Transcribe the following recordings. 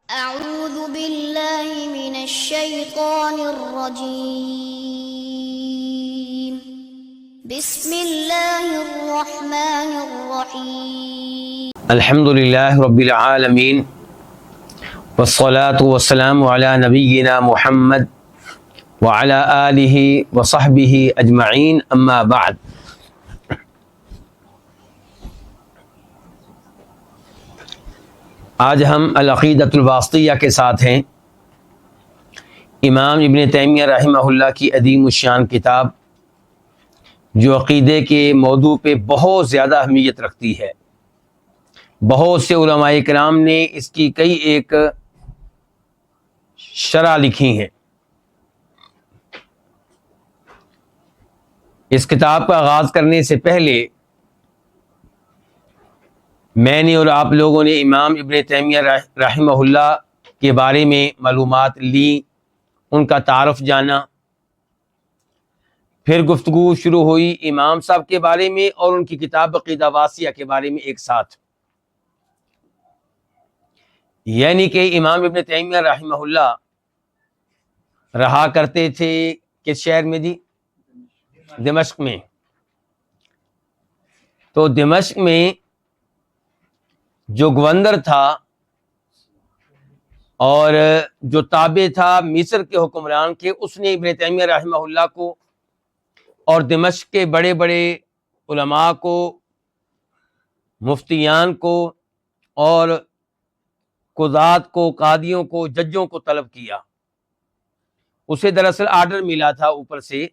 أعوذ بالله من الشيطان الرجيم بسم الله الرحمن الرحيم الحمد لله رب العالمين والصلاة والسلام على نبينا محمد وعلى آله وصحبه أجمعين أما بعد. آج ہم العقیدۃ الواسطیہ کے ساتھ ہیں. امام ابن تیمیہ رحمہ اللہ کی عظیم الشان کتاب جو عقیدے کے موضوع پہ بہت زیادہ اہمیت رکھتی ہے. بہت سے علماء کرام نے اس کی کئی ایک شرح لکھی ہیں. اس کتاب کا آغاز کرنے سے پہلے میں نے اور آپ لوگوں نے امام ابن تیمیہ رحمہ اللہ کے بارے میں معلومات لی، ان کا تعارف جانا. پھر گفتگو شروع ہوئی امام صاحب کے بارے میں اور ان کی کتاب عقیدہ واسطیہ کے بارے میں ایک ساتھ. یعنی کہ امام ابن تیمیہ رحمہ اللہ رہا کرتے تھے کس شہر میں جی؟ دمشق میں. تو دمشق میں جو گورنر تھا اور جو تابع تھا مصر کے حکمران کے، اس نے ابن تیمیہ رحمہ اللہ کو اور دمشق کے بڑے بڑے علماء کو، مفتیان کو اور قضات کو، قاضیوں کو، ججوں کو طلب کیا. اسے دراصل آرڈر ملا تھا اوپر سے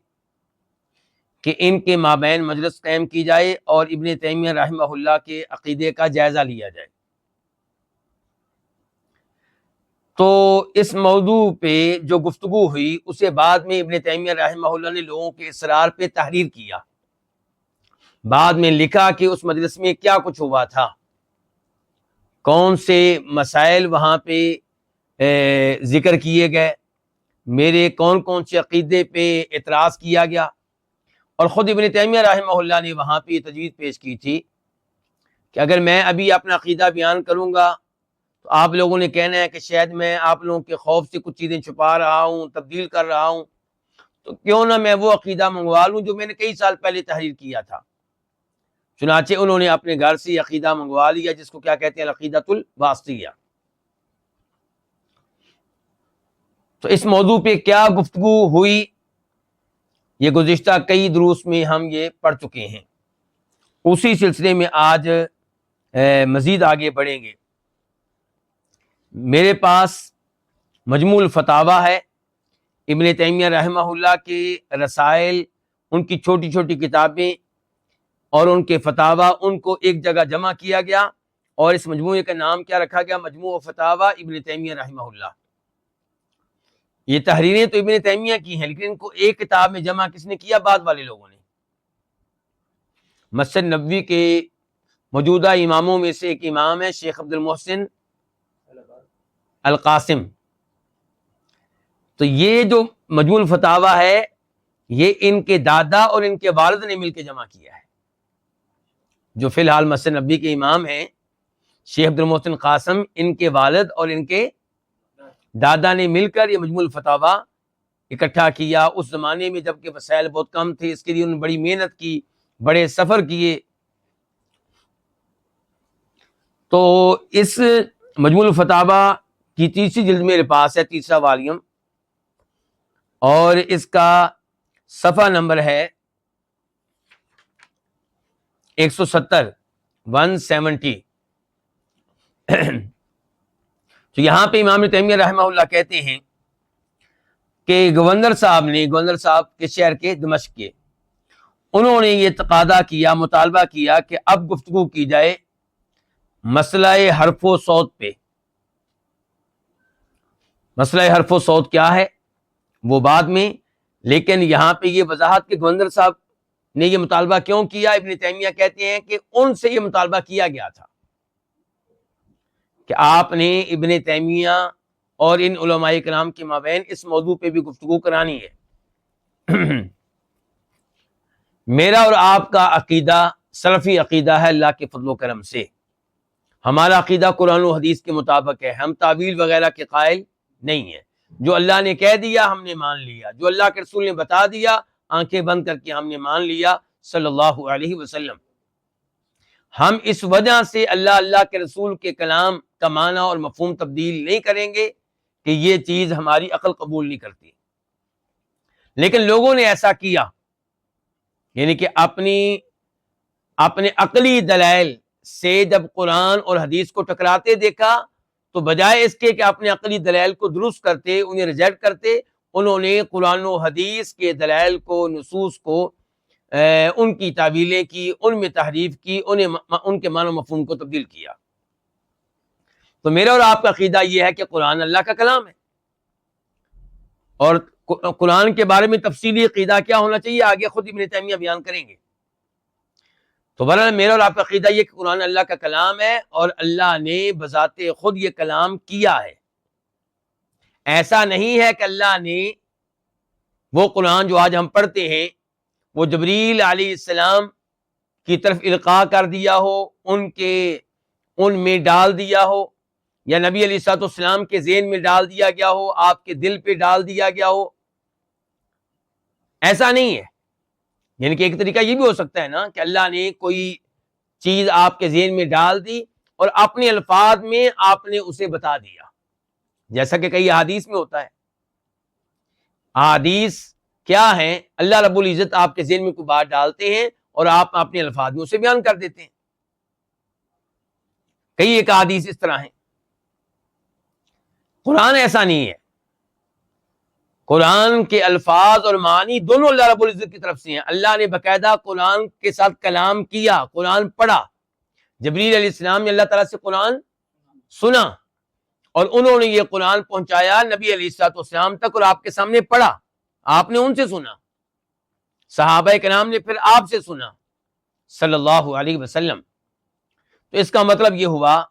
کہ ان کے مابین مجلس قائم کی جائے اور ابن تیمیہ رحمہ اللہ کے عقیدے کا جائزہ لیا جائے. تو اس موضوع پہ جو گفتگو ہوئی اسے بعد میں ابن تیمیہ رحمہ اللہ نے لوگوں کے اصرار پہ تحریر کیا. بعد میں لکھا کہ اس مجلس میں کیا کچھ ہوا تھا، کون سے مسائل وہاں پہ ذکر کیے گئے، میرے کون کون سے عقیدے پہ اعتراض کیا گیا. اور خود ابن تیمیہ رحمہ اللہ نے وہاں پہ یہ تجویز پیش کی تھی کہ اگر میں ابھی اپنا عقیدہ بیان کروں گا تو آپ لوگوں نے کہنا ہے کہ شاید میں آپ لوگوں کے خوف سے کچھ چیزیں چھپا رہا ہوں، تبدیل کر رہا ہوں، تو کیوں نہ میں وہ عقیدہ منگوا لوں جو میں نے کئی سال پہلے تحریر کیا تھا. چنانچہ انہوں نے اپنے گھر سے عقیدہ منگوا لیا جس کو کیا کہتے ہیں، العقیدۃ الواسطیہ. تو اس موضوع پہ کیا گفتگو ہوئی یہ گزشتہ کئی دروس میں ہم یہ پڑھ چکے ہیں. اسی سلسلے میں آج مزید آگے بڑھیں گے. میرے پاس مجموع الفتاوی ہے، ابن تیمیہ رحمہ اللہ کے رسائل، ان کی چھوٹی چھوٹی کتابیں اور ان کے فتاوی، ان کو ایک جگہ جمع کیا گیا اور اس مجموعے کا نام کیا رکھا گیا؟ مجموع فتاوی ابن تیمیہ رحمہ اللہ. یہ تحریریں تو ابن تیمیہ کی ہیں لیکن ان کو ایک کتاب میں جمع کس نے کیا؟ بعد والے لوگوں نے. مسجد نبوی کے موجودہ اماموں میں سے ایک امام ہے شیخ عبد المحسن القاسم. تو یہ جو مجموع الفتاوی ہے یہ ان کے دادا اور ان کے والد نے مل کے جمع کیا ہے. جو فی الحال مسجد نبوی کے امام ہیں شیخ عبد المحسن قاسم، ان کے والد اور ان کے دادا نے مل کر یہ مجموع الفتاوی اکٹھا کیا. اس زمانے میں جب کہ وسائل بہت کم تھے، اس کے لیے انہوں نے بڑی محنت کی، بڑے سفر کیے. تو اس مجموع الفتاوی کی تیسری جلد میرے پاس ہے، تیسرا والیوم، اور اس کا صفحہ نمبر ہے 170 170. تو یہاں پہ امام تیمیہ رحمہ اللہ کہتے ہیں کہ گورنر صاحب کے شہر کے دمشق کے، انہوں نے یہ تقاضا کیا، مطالبہ کیا کہ اب گفتگو کی جائے مسئلہ حرف و صوت پہ. مسئلہ حرف و صوت کیا ہے وہ بعد میں، لیکن یہاں پہ یہ وضاحت کہ گورنر صاحب نے یہ مطالبہ کیوں کیا. ابن تیمیہ کہتے ہیں کہ ان سے یہ مطالبہ کیا گیا تھا کہ آپ نے ابن تیمیہ اور ان علماء کرام کے مابین اس موضوع پہ بھی گفتگو کرانی ہے. میرا اور آپ کا عقیدہ سلفی عقیدہ ہے اللہ کے فضل و کرم سے. ہمارا عقیدہ قرآن و حدیث کے مطابق ہے، ہم تعویل وغیرہ کے قائل نہیں ہیں۔ جو اللہ نے کہہ دیا ہم نے مان لیا، جو اللہ کے رسول نے بتا دیا آنکھیں بند کر کے ہم نے مان لیا صلی اللہ علیہ وسلم۔ ہم اس وجہ سے اللہ کے رسول کے کلام کا معنی اور مفہوم تبدیل نہیں کریں گے کہ یہ چیز ہماری عقل قبول نہیں کرتی۔ لیکن لوگوں نے ایسا کیا، یعنی کہ اپنے عقلی دلائل سے جب قرآن اور حدیث کو ٹکراتے دیکھا تو بجائے اس کے کہ اپنے عقلی دلائل کو درست کرتے، انہیں ریجیکٹ کرتے، انہوں نے قرآن و حدیث کے دلائل کو، نصوص کو، ان کی تعویلیں کی، ان میں تحریف کی، ان کے معنی و مفہوم کو تبدیل کیا۔ تو میرا اور آپ کا عقیدہ یہ ہے کہ قرآن اللہ کا کلام ہے، اور قرآن کے بارے میں تفصیلی عقیدہ کیا ہونا چاہیے آگے خود ابن تیمیہ بیان کریں گے۔ تو بہرحال میرا اور آپ کا عقیدہ یہ کہ قرآن اللہ کا کلام ہے اور اللہ نے بذات خود یہ کلام کیا ہے۔ ایسا نہیں ہے کہ اللہ نے وہ قرآن جو آج ہم پڑھتے ہیں وہ جبریل علیہ السلام کی طرف القاء کر دیا ہو، ان میں ڈال دیا ہو، یا نبی علیہ الصلوۃ والسلام کے ذہن میں ڈال دیا گیا ہو، آپ کے دل پہ ڈال دیا گیا ہو۔ ایسا نہیں ہے۔ یعنی کہ ایک طریقہ یہ بھی ہو سکتا ہے نا کہ اللہ نے کوئی چیز آپ کے ذہن میں ڈال دی اور اپنے الفاظ میں آپ نے اسے بتا دیا، جیسا کہ کئی احادیث میں ہوتا ہے۔ احادیث کیا ہیں؟ اللہ رب العزت آپ کے ذہن میں کوئی بات ڈالتے ہیں اور آپ اپنے الفاظ میں اسے بیان کر دیتے ہیں۔ کئی ایک احادیث اس طرح ہیں۔ قرآن ایسا نہیں ہے۔ قرآن کے الفاظ اور معنی دونوں اللہ رب العزت کی طرف سے ہیں۔ اللہ نے باقاعدہ قرآن کے ساتھ کلام کیا، قرآن پڑھا۔ جبریل علیہ السلام نے اللہ تعالیٰ سے قرآن سنا اور انہوں نے یہ قرآن پہنچایا نبی علیہ الصلوۃ والسلام تک اور آپ کے سامنے پڑھا، آپ نے ان سے سنا، صحابہ کرام نے پھر آپ سے سنا صلی اللہ علیہ وسلم۔ تو اس کا مطلب یہ ہوا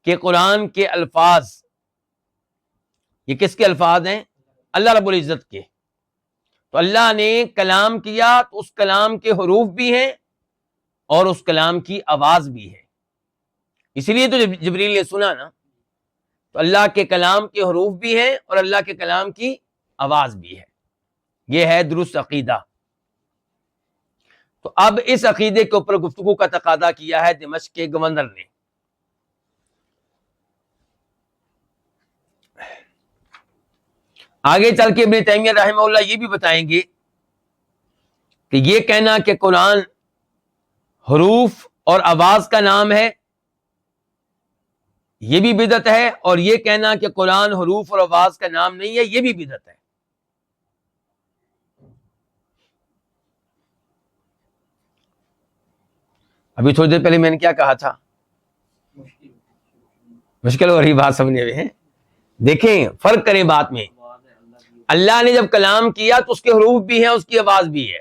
کہ قرآن کے الفاظ یہ کس کے الفاظ ہیں؟ اللہ رب العزت کے۔ تو اللہ نے کلام کیا تو اس کلام کے حروف بھی ہیں اور اس کلام کی آواز بھی ہے، اسی لیے تو جبریل نے سنا نا۔ تو اللہ کے کلام کے حروف بھی ہیں اور اللہ کے کلام کی آواز بھی ہے۔ یہ ہے درست عقیدہ۔ تو اب اس عقیدے کے اوپر گفتگو کا تقاضا کیا ہے دمشق کے گورنر نے۔ آگے چل کے ابن تیمیہ رحمہ اللہ یہ بھی بتائیں گے کہ یہ کہنا کہ قرآن حروف اور آواز کا نام ہے یہ بھی بدعت ہے، اور یہ کہنا کہ قرآن حروف اور آواز کا نام نہیں ہے یہ بھی بدعت ہے۔ ابھی تھوڑی دیر پہلے میں نے کیا کہا تھا؟ مشکل ہو رہی بات سمجھنے میں ہے۔ دیکھیں فرق کریں بات میں۔ اللہ نے جب کلام کیا تو اس کے حروف بھی ہیں، اس کی آواز بھی ہے،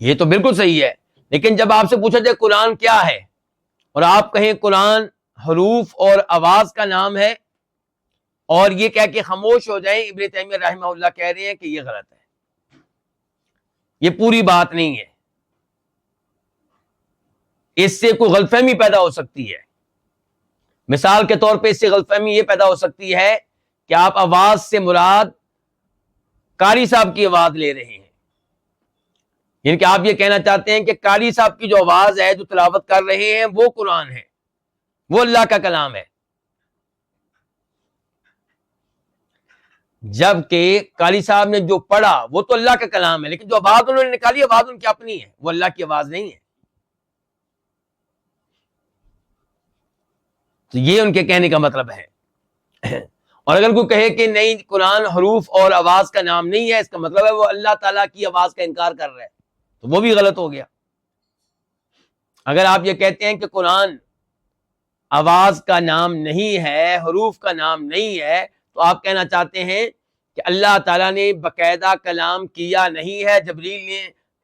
یہ تو بالکل صحیح ہے۔ لیکن جب آپ سے پوچھا جائے قرآن کیا ہے اور آپ کہیں قرآن حروف اور آواز کا نام ہے اور یہ کہہ کے خاموش ہو جائیں، ابن تیمیہ رحمہ اللہ کہہ رہے ہیں کہ یہ غلط ہے، یہ پوری بات نہیں ہے، اس سے کوئی غلط فہمی پیدا ہو سکتی ہے۔ مثال کے طور پہ اس سے غلط فہمی یہ پیدا ہو سکتی ہے کہ آپ آواز سے مراد قاری صاحب کی آواز لے رہے ہیں، یعنی کہ آپ یہ کہنا چاہتے ہیں کہ قاری صاحب کی جو آواز ہے جو تلاوت کر رہے ہیں وہ قرآن ہے، وہ اللہ کا کلام ہے، جبکہ قاری صاحب نے جو پڑھا وہ تو اللہ کا کلام ہے، لیکن جو آواز انہوں نے نکالی آواز ان کی اپنی ہے، وہ اللہ کی آواز نہیں ہے۔ تو یہ ان کے کہنے کا مطلب ہے۔ اور اگر کوئی کہے کہ نہیں قرآن حروف اور آواز کا نام نہیں ہے، اس کا مطلب ہے وہ اللہ تعالیٰ کی آواز کا انکار کر رہا ہے، تو وہ بھی غلط ہو گیا۔ اگر آپ یہ کہتے ہیں کہ قرآن آواز کا نام نہیں ہے، حروف کا نام نہیں ہے، تو آپ کہنا چاہتے ہیں کہ اللہ تعالیٰ نے باقاعدہ کلام کیا نہیں ہے، جبریل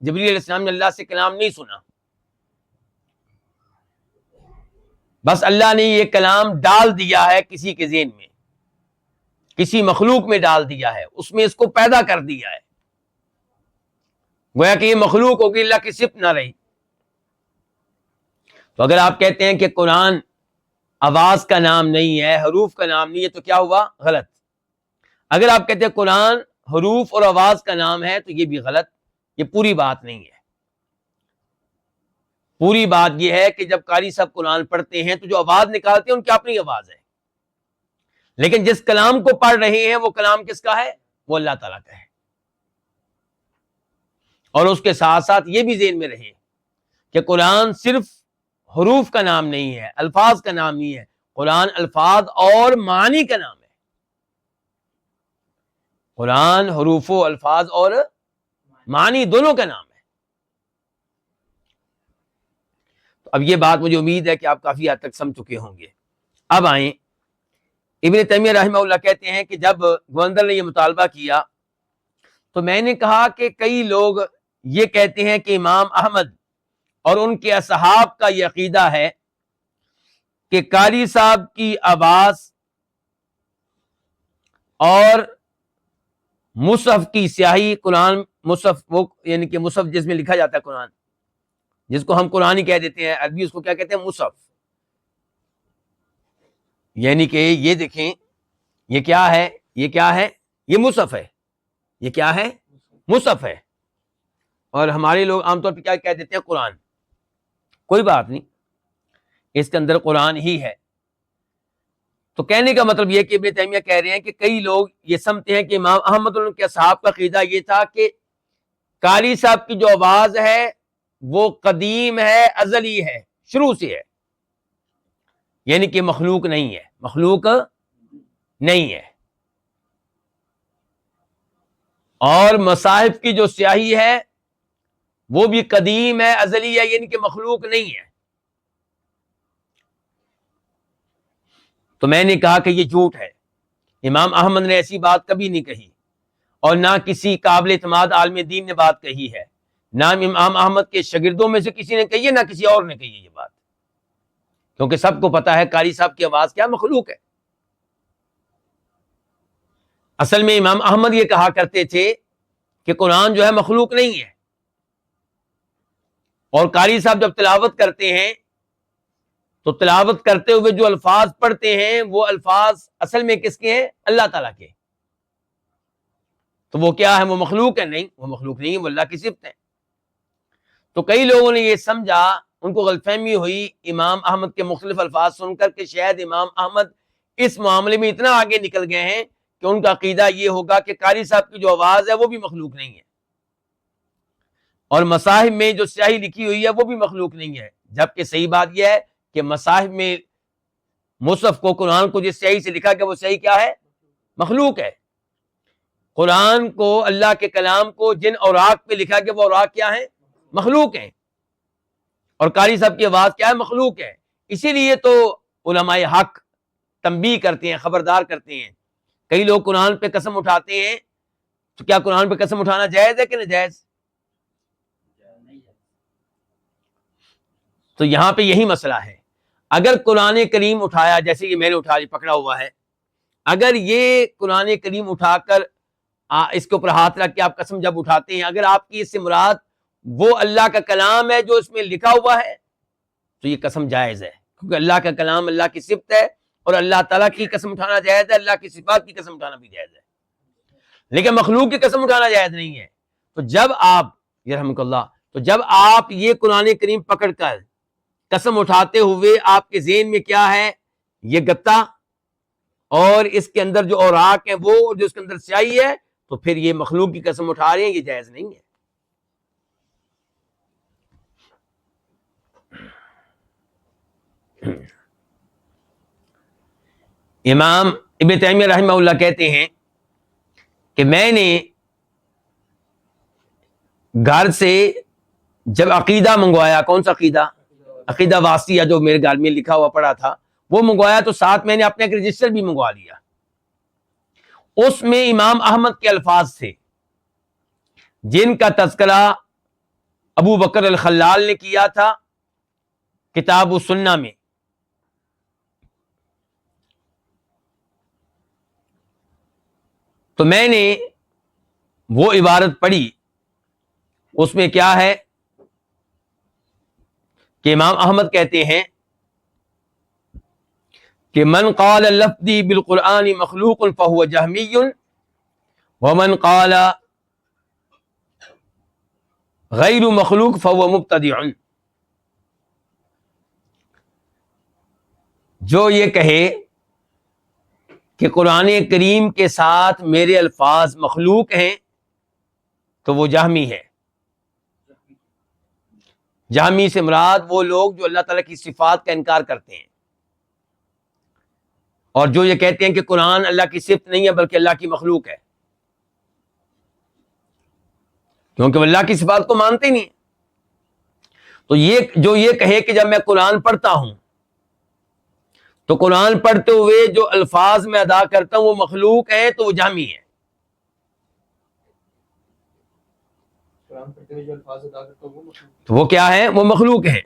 علیہ السلام نے اللہ سے کلام نہیں سنا، بس اللہ نے یہ کلام ڈال دیا ہے کسی کے ذہن میں، کسی مخلوق میں ڈال دیا ہے، اس میں اس کو پیدا کر دیا ہے، گویا کہ یہ مخلوق ہوگی، اللہ کی صفت نہ رہی۔ تو اگر آپ کہتے ہیں کہ قرآن آواز کا نام نہیں ہے، حروف کا نام نہیں ہے، تو کیا ہوا؟ غلط۔ اگر آپ کہتے ہیں قرآن حروف اور آواز کا نام ہے تو یہ بھی غلط، یہ پوری بات نہیں ہے۔ پوری بات یہ ہے کہ جب قاری صاحب قرآن پڑھتے ہیں تو جو آواز نکالتے ہیں ان کی اپنی آواز ہے، لیکن جس کلام کو پڑھ رہے ہیں وہ کلام کس کا ہے؟ وہ اللہ تعالیٰ کا ہے۔ اور اس کے ساتھ ساتھ یہ بھی ذہن میں رہے کہ قرآن صرف حروف کا نام نہیں ہے، الفاظ کا نام نہیں ہے، قرآن الفاظ اور معنی کا نام ہے۔ قرآن حروف و الفاظ اور معنی دونوں کا نام ہے۔ تو اب یہ بات مجھے امید ہے کہ آپ کافی حد تک سمجھ چکے ہوں گے۔ اب آئیں، ابن تیمیہ رحمہ اللہ کہتے ہیں کہ جب گورنر نے یہ مطالبہ کیا تو میں نے کہا کہ کئی لوگ یہ کہتے ہیں کہ امام احمد اور ان کے اصحاب کا یہ عقیدہ ہے کہ قاری صاحب کی آواز اور مصحف کی سیاہی، قرآن مصحف وہ یعنی کہ مصحف جس میں لکھا جاتا ہے قرآن، جس کو ہم قرآن ہی کہہ دیتے ہیں، عربی اس کو کیا کہتے ہیں؟ مصحف۔ یعنی کہ یہ دیکھیں، یہ کیا ہے؟ یہ کیا ہے؟ یہ مصحف ہے۔ یہ کیا ہے؟ مصحف ہے۔ اور ہمارے لوگ عام طور پہ کیا کہہ دیتے ہیں؟ قرآن۔ کوئی بات نہیں، اس کے اندر قرآن ہی ہے۔ تو کہنے کا مطلب یہ کہ ابن تیمیہ کہہ رہے ہیں کہ کئی لوگ یہ سمجھتے ہیں کہ امام احمد اور ان کے اصحاب کا عقیدہ یہ تھا کہ قاری صاحب کی جو آواز ہے وہ قدیم ہے، ازلی ہے، شروع سے ہے، یعنی کہ مخلوق نہیں ہے، مخلوق نہیں ہے۔ اور مصاحف کی جو سیاہی ہے وہ بھی قدیم ہے، ازلی ہے، یعنی کہ مخلوق نہیں ہے۔ تو میں نے کہا کہ یہ جھوٹ ہے، امام احمد نے ایسی بات کبھی نہیں کہی، اور نہ کسی قابل اعتماد عالم دین نے بات کہی ہے، نہ امام احمد کے شاگردوں میں سے کسی نے کہی ہے، نہ کسی اور نے کہی ہے یہ بات، کیونکہ سب کو پتا ہے قاری صاحب کی آواز کیا؟ مخلوق ہے۔ اصل میں امام احمد یہ کہا کرتے تھے کہ قرآن جو ہے مخلوق نہیں ہے، اور قاری صاحب جب تلاوت کرتے ہیں تو تلاوت کرتے ہوئے جو الفاظ پڑھتے ہیں وہ الفاظ اصل میں کس کے ہیں؟ اللہ تعالیٰ کے۔ تو وہ کیا ہے؟ وہ مخلوق ہے؟ نہیں، وہ مخلوق نہیں ہے، وہ اللہ کی صفت ہے۔ تو کئی لوگوں نے یہ سمجھا، ان کو غلط فہمی ہوئی امام احمد کے مختلف الفاظ سن کر کہ شاید امام احمد اس معاملے میں اتنا آگے نکل گئے ہیں کہ ان کا عقیدہ یہ ہوگا کہ قاری صاحب کی جو آواز ہے وہ بھی مخلوق نہیں ہے، اور مصاحف میں جو سیاہی لکھی ہوئی ہے وہ بھی مخلوق نہیں ہے، جبکہ صحیح بات یہ ہے کہ مصاحف میں مصحف کو، قرآن کو جس سیاہی سے لکھا گیا وہ سیاہی کیا ہے؟ مخلوق ہے۔ قرآن کو، اللہ کے کلام کو جن اوراق پہ لکھا گیا وہ اوراق کیا ہیں؟ مخلوق ہیں۔ اور قاری صاحب کی آواز کیا ہے؟ مخلوق ہے۔ اسی لیے تو علماء حق تنبیہ کرتے ہیں، خبردار کرتے ہیں۔ کئی لوگ قرآن پہ قسم اٹھاتے ہیں، تو کیا قرآن پہ قسم اٹھانا جائز ہے کہ ناجائز؟ تو یہاں پہ یہی مسئلہ ہے۔ اگر قرآن کریم اٹھایا، جیسے یہ میں نے اٹھا پکڑا ہوا ہے، اگر یہ قرآن کریم اٹھا کر اس کے اوپر ہاتھ رکھ کے آپ قسم جب اٹھاتے ہیں، اگر آپ کی اس سے مراد وہ اللہ کا کلام ہے جو اس میں لکھا ہوا ہے تو یہ قسم جائز ہے، کیونکہ اللہ کا کلام اللہ کی صفت ہے، اور اللہ تعالیٰ کی قسم اٹھانا جائز ہے، اللہ کی صفات کی قسم اٹھانا بھی جائز ہے، لیکن مخلوق کی قسم اٹھانا جائز نہیں ہے۔ تو جب آپ، یرحمک اللہ، تو جب آپ یہ قرآن کریم پکڑ کر قسم اٹھاتے ہوئے آپ کے ذہن میں کیا ہے؟ یہ گتا اور اس کے اندر جو اوراق ہیں وہ، جو اس کے اندر سیاہی ہے، تو پھر یہ مخلوق کی قسم اٹھا رہے ہیں، یہ جائز نہیں ہے۔ امام ابن تیمیہ رحمہ اللہ کہتے ہیں کہ میں نے گھر سے جب عقیدہ منگوایا، کون سا عقیدہ؟ عقیدہ واسطیہ جو میرے گھر میں لکھا ہوا پڑا تھا وہ منگوایا، تو ساتھ میں نے اپنے ایک رجسٹر بھی منگوا لیا، اس میں امام احمد کے الفاظ تھے جن کا تذکرہ ابو بکر الخلال نے کیا تھا کتاب السنہ میں۔ تو میں نے وہ عبارت پڑھی، اس میں کیا ہے کہ امام احمد کہتے ہیں کہ من قال لفظی بالقرآن مخلوق فهو جہمی ومن قال غیر مخلوق فهو مبتدع. جو یہ کہے کہ قرآن کریم کے ساتھ میرے الفاظ مخلوق ہیں تو وہ جہمی ہے. جہمی سے مراد وہ لوگ جو اللہ تعالیٰ کی صفات کا انکار کرتے ہیں، اور جو یہ کہتے ہیں کہ قرآن اللہ کی صفت نہیں ہے بلکہ اللہ کی مخلوق ہے، کیونکہ وہ اللہ کی صفات کو مانتے ہی نہیں. تو یہ کہے کہ جب میں قرآن پڑھتا ہوں تو قرآن پڑھتے ہوئے جو الفاظ میں ادا کرتا ہوں وہ مخلوق ہیں تو وہ جہمی ہے. تو وہ کیا ہے؟ وہ مخلوق ہیں.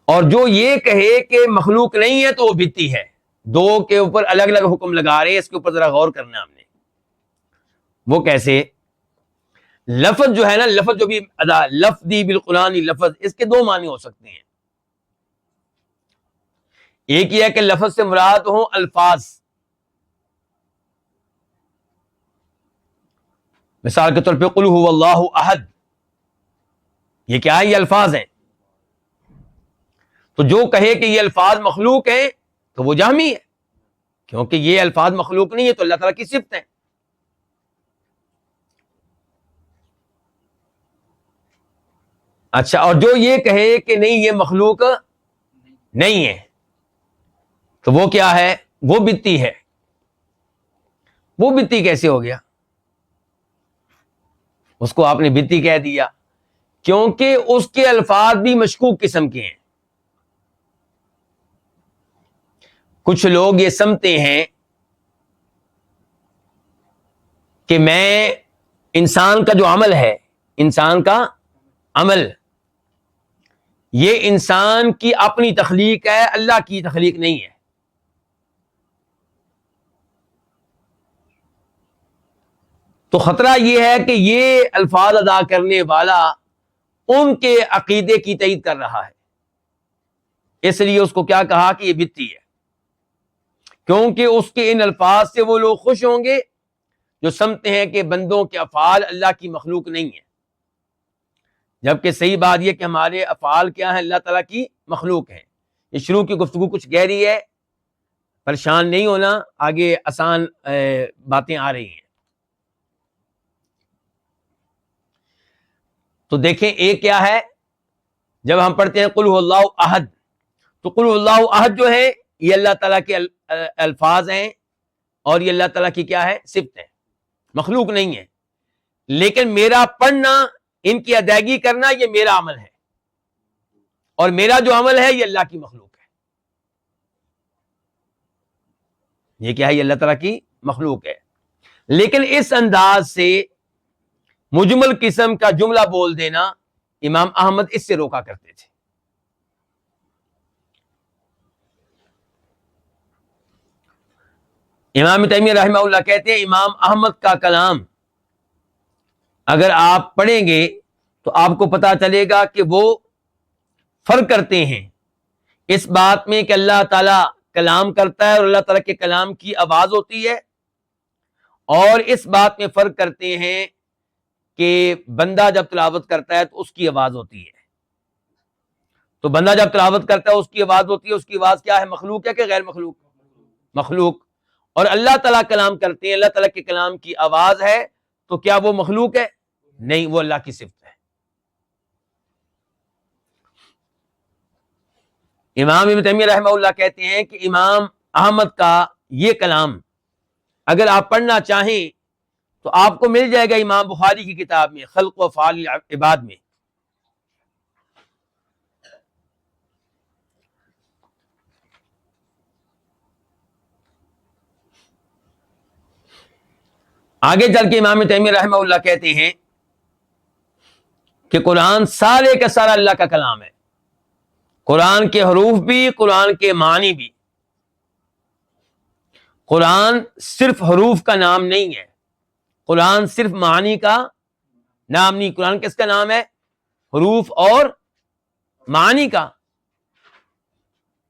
اور جو یہ کہے کہ مخلوق نہیں ہے تو وہ بدعتی ہے. دو کے اوپر الگ الگ حکم لگا رہے ہیں، اس کے اوپر ذرا غور کرنا ہم نے. وہ کیسے؟ لفظ جو ہے نا، لفظ جو بھی ادا لفظی بالقرآن، لفظ اس کے دو معنی ہو سکتے ہیں. ایک یہ ہے کہ لفظ سے مراد ہوں الفاظ. مثال کے طور پہ قل هو اللہ احد، یہ کیا ہے؟ یہ الفاظ ہیں. تو جو کہے کہ یہ الفاظ مخلوق ہیں تو وہ جہمی ہے، کیونکہ یہ الفاظ مخلوق نہیں ہے تو اللہ تعالیٰ کی صفت ہے. اچھا، اور جو یہ کہے کہ نہیں یہ مخلوق نہیں ہے تو وہ کیا ہے؟ وہ بدعتی ہے. وہ بدعتی کیسے ہو گیا؟ اس کو آپ نے بدعتی کہہ دیا کیونکہ اس کے الفاظ بھی مشکوک قسم کے ہیں. کچھ لوگ یہ سمجھتے ہیں کہ میں انسان کا جو عمل ہے، انسان کا عمل، یہ انسان کی اپنی تخلیق ہے، اللہ کی تخلیق نہیں ہے. تو خطرہ یہ ہے کہ یہ الفاظ ادا کرنے والا ان کے عقیدے کی تائید کر رہا ہے. اس لیے اس کو کیا کہا کہ یہ بدعتی ہے، کیونکہ اس کے ان الفاظ سے وہ لوگ خوش ہوں گے جو سمجھتے ہیں کہ بندوں کے افعال اللہ کی مخلوق نہیں ہے، جبکہ صحیح بات یہ کہ ہمارے افعال کیا ہیں؟ اللہ تعالیٰ کی مخلوق ہیں. یہ شروع کی گفتگو کچھ گہری ہے، پریشان نہیں ہونا، آگے آسان باتیں آ رہی ہیں. تو دیکھیں ایک کیا ہے، جب ہم پڑھتے ہیں قل هو اللہ احد، تو قل هو اللہ احد جو ہے یہ اللہ تعالیٰ کے الفاظ ہیں اور یہ اللہ تعالیٰ کی کیا ہے؟ صفت ہے، مخلوق نہیں ہے. لیکن میرا پڑھنا، ان کی ادائیگی کرنا، یہ میرا عمل ہے، اور میرا جو عمل ہے یہ اللہ کی مخلوق ہے. یہ کیا ہے؟ یہ اللہ تعالیٰ کی مخلوق ہے. لیکن اس انداز سے مجمل قسم کا جملہ بول دینا امام احمد اس سے روکا کرتے تھے. امام تیمیہ رحمہ اللہ کہتے ہیں امام احمد کا کلام اگر آپ پڑھیں گے تو آپ کو پتا چلے گا کہ وہ فرق کرتے ہیں اس بات میں کہ اللہ تعالیٰ کلام کرتا ہے اور اللہ تعالیٰ کے کلام کی آواز ہوتی ہے، اور اس بات میں فرق کرتے ہیں کہ بندہ جب تلاوت کرتا ہے تو اس کی آواز ہوتی ہے. تو بندہ جب تلاوت کرتا ہے اس کی آواز ہوتی ہے، اس کی آواز کیا ہے؟ مخلوق ہے کہ غیر مخلوق؟ مخلوق. اور اللہ تعالیٰ کلام کرتے ہیں، اللہ تعالیٰ کے کلام کی آواز ہے، تو کیا وہ مخلوق ہے؟ نہیں، وہ اللہ کی صفت ہے. امام ابن تیمیہ رحمہ اللہ کہتے ہیں کہ امام احمد کا یہ کلام اگر آپ پڑھنا چاہیں تو آپ کو مل جائے گا امام بخاری کی کتاب میں خلق و افعال العباد میں. آگے چل کے امام تیمیہ رحمہ اللہ کہتے ہیں کہ قرآن سارے کا سارا اللہ کا کلام ہے. قرآن کے حروف بھی، قرآن کے معنی بھی. قرآن صرف حروف کا نام نہیں ہے، قرآن صرف معانی کا نام نہیں. قرآن کس کا نام ہے؟ حروف اور معانی کا.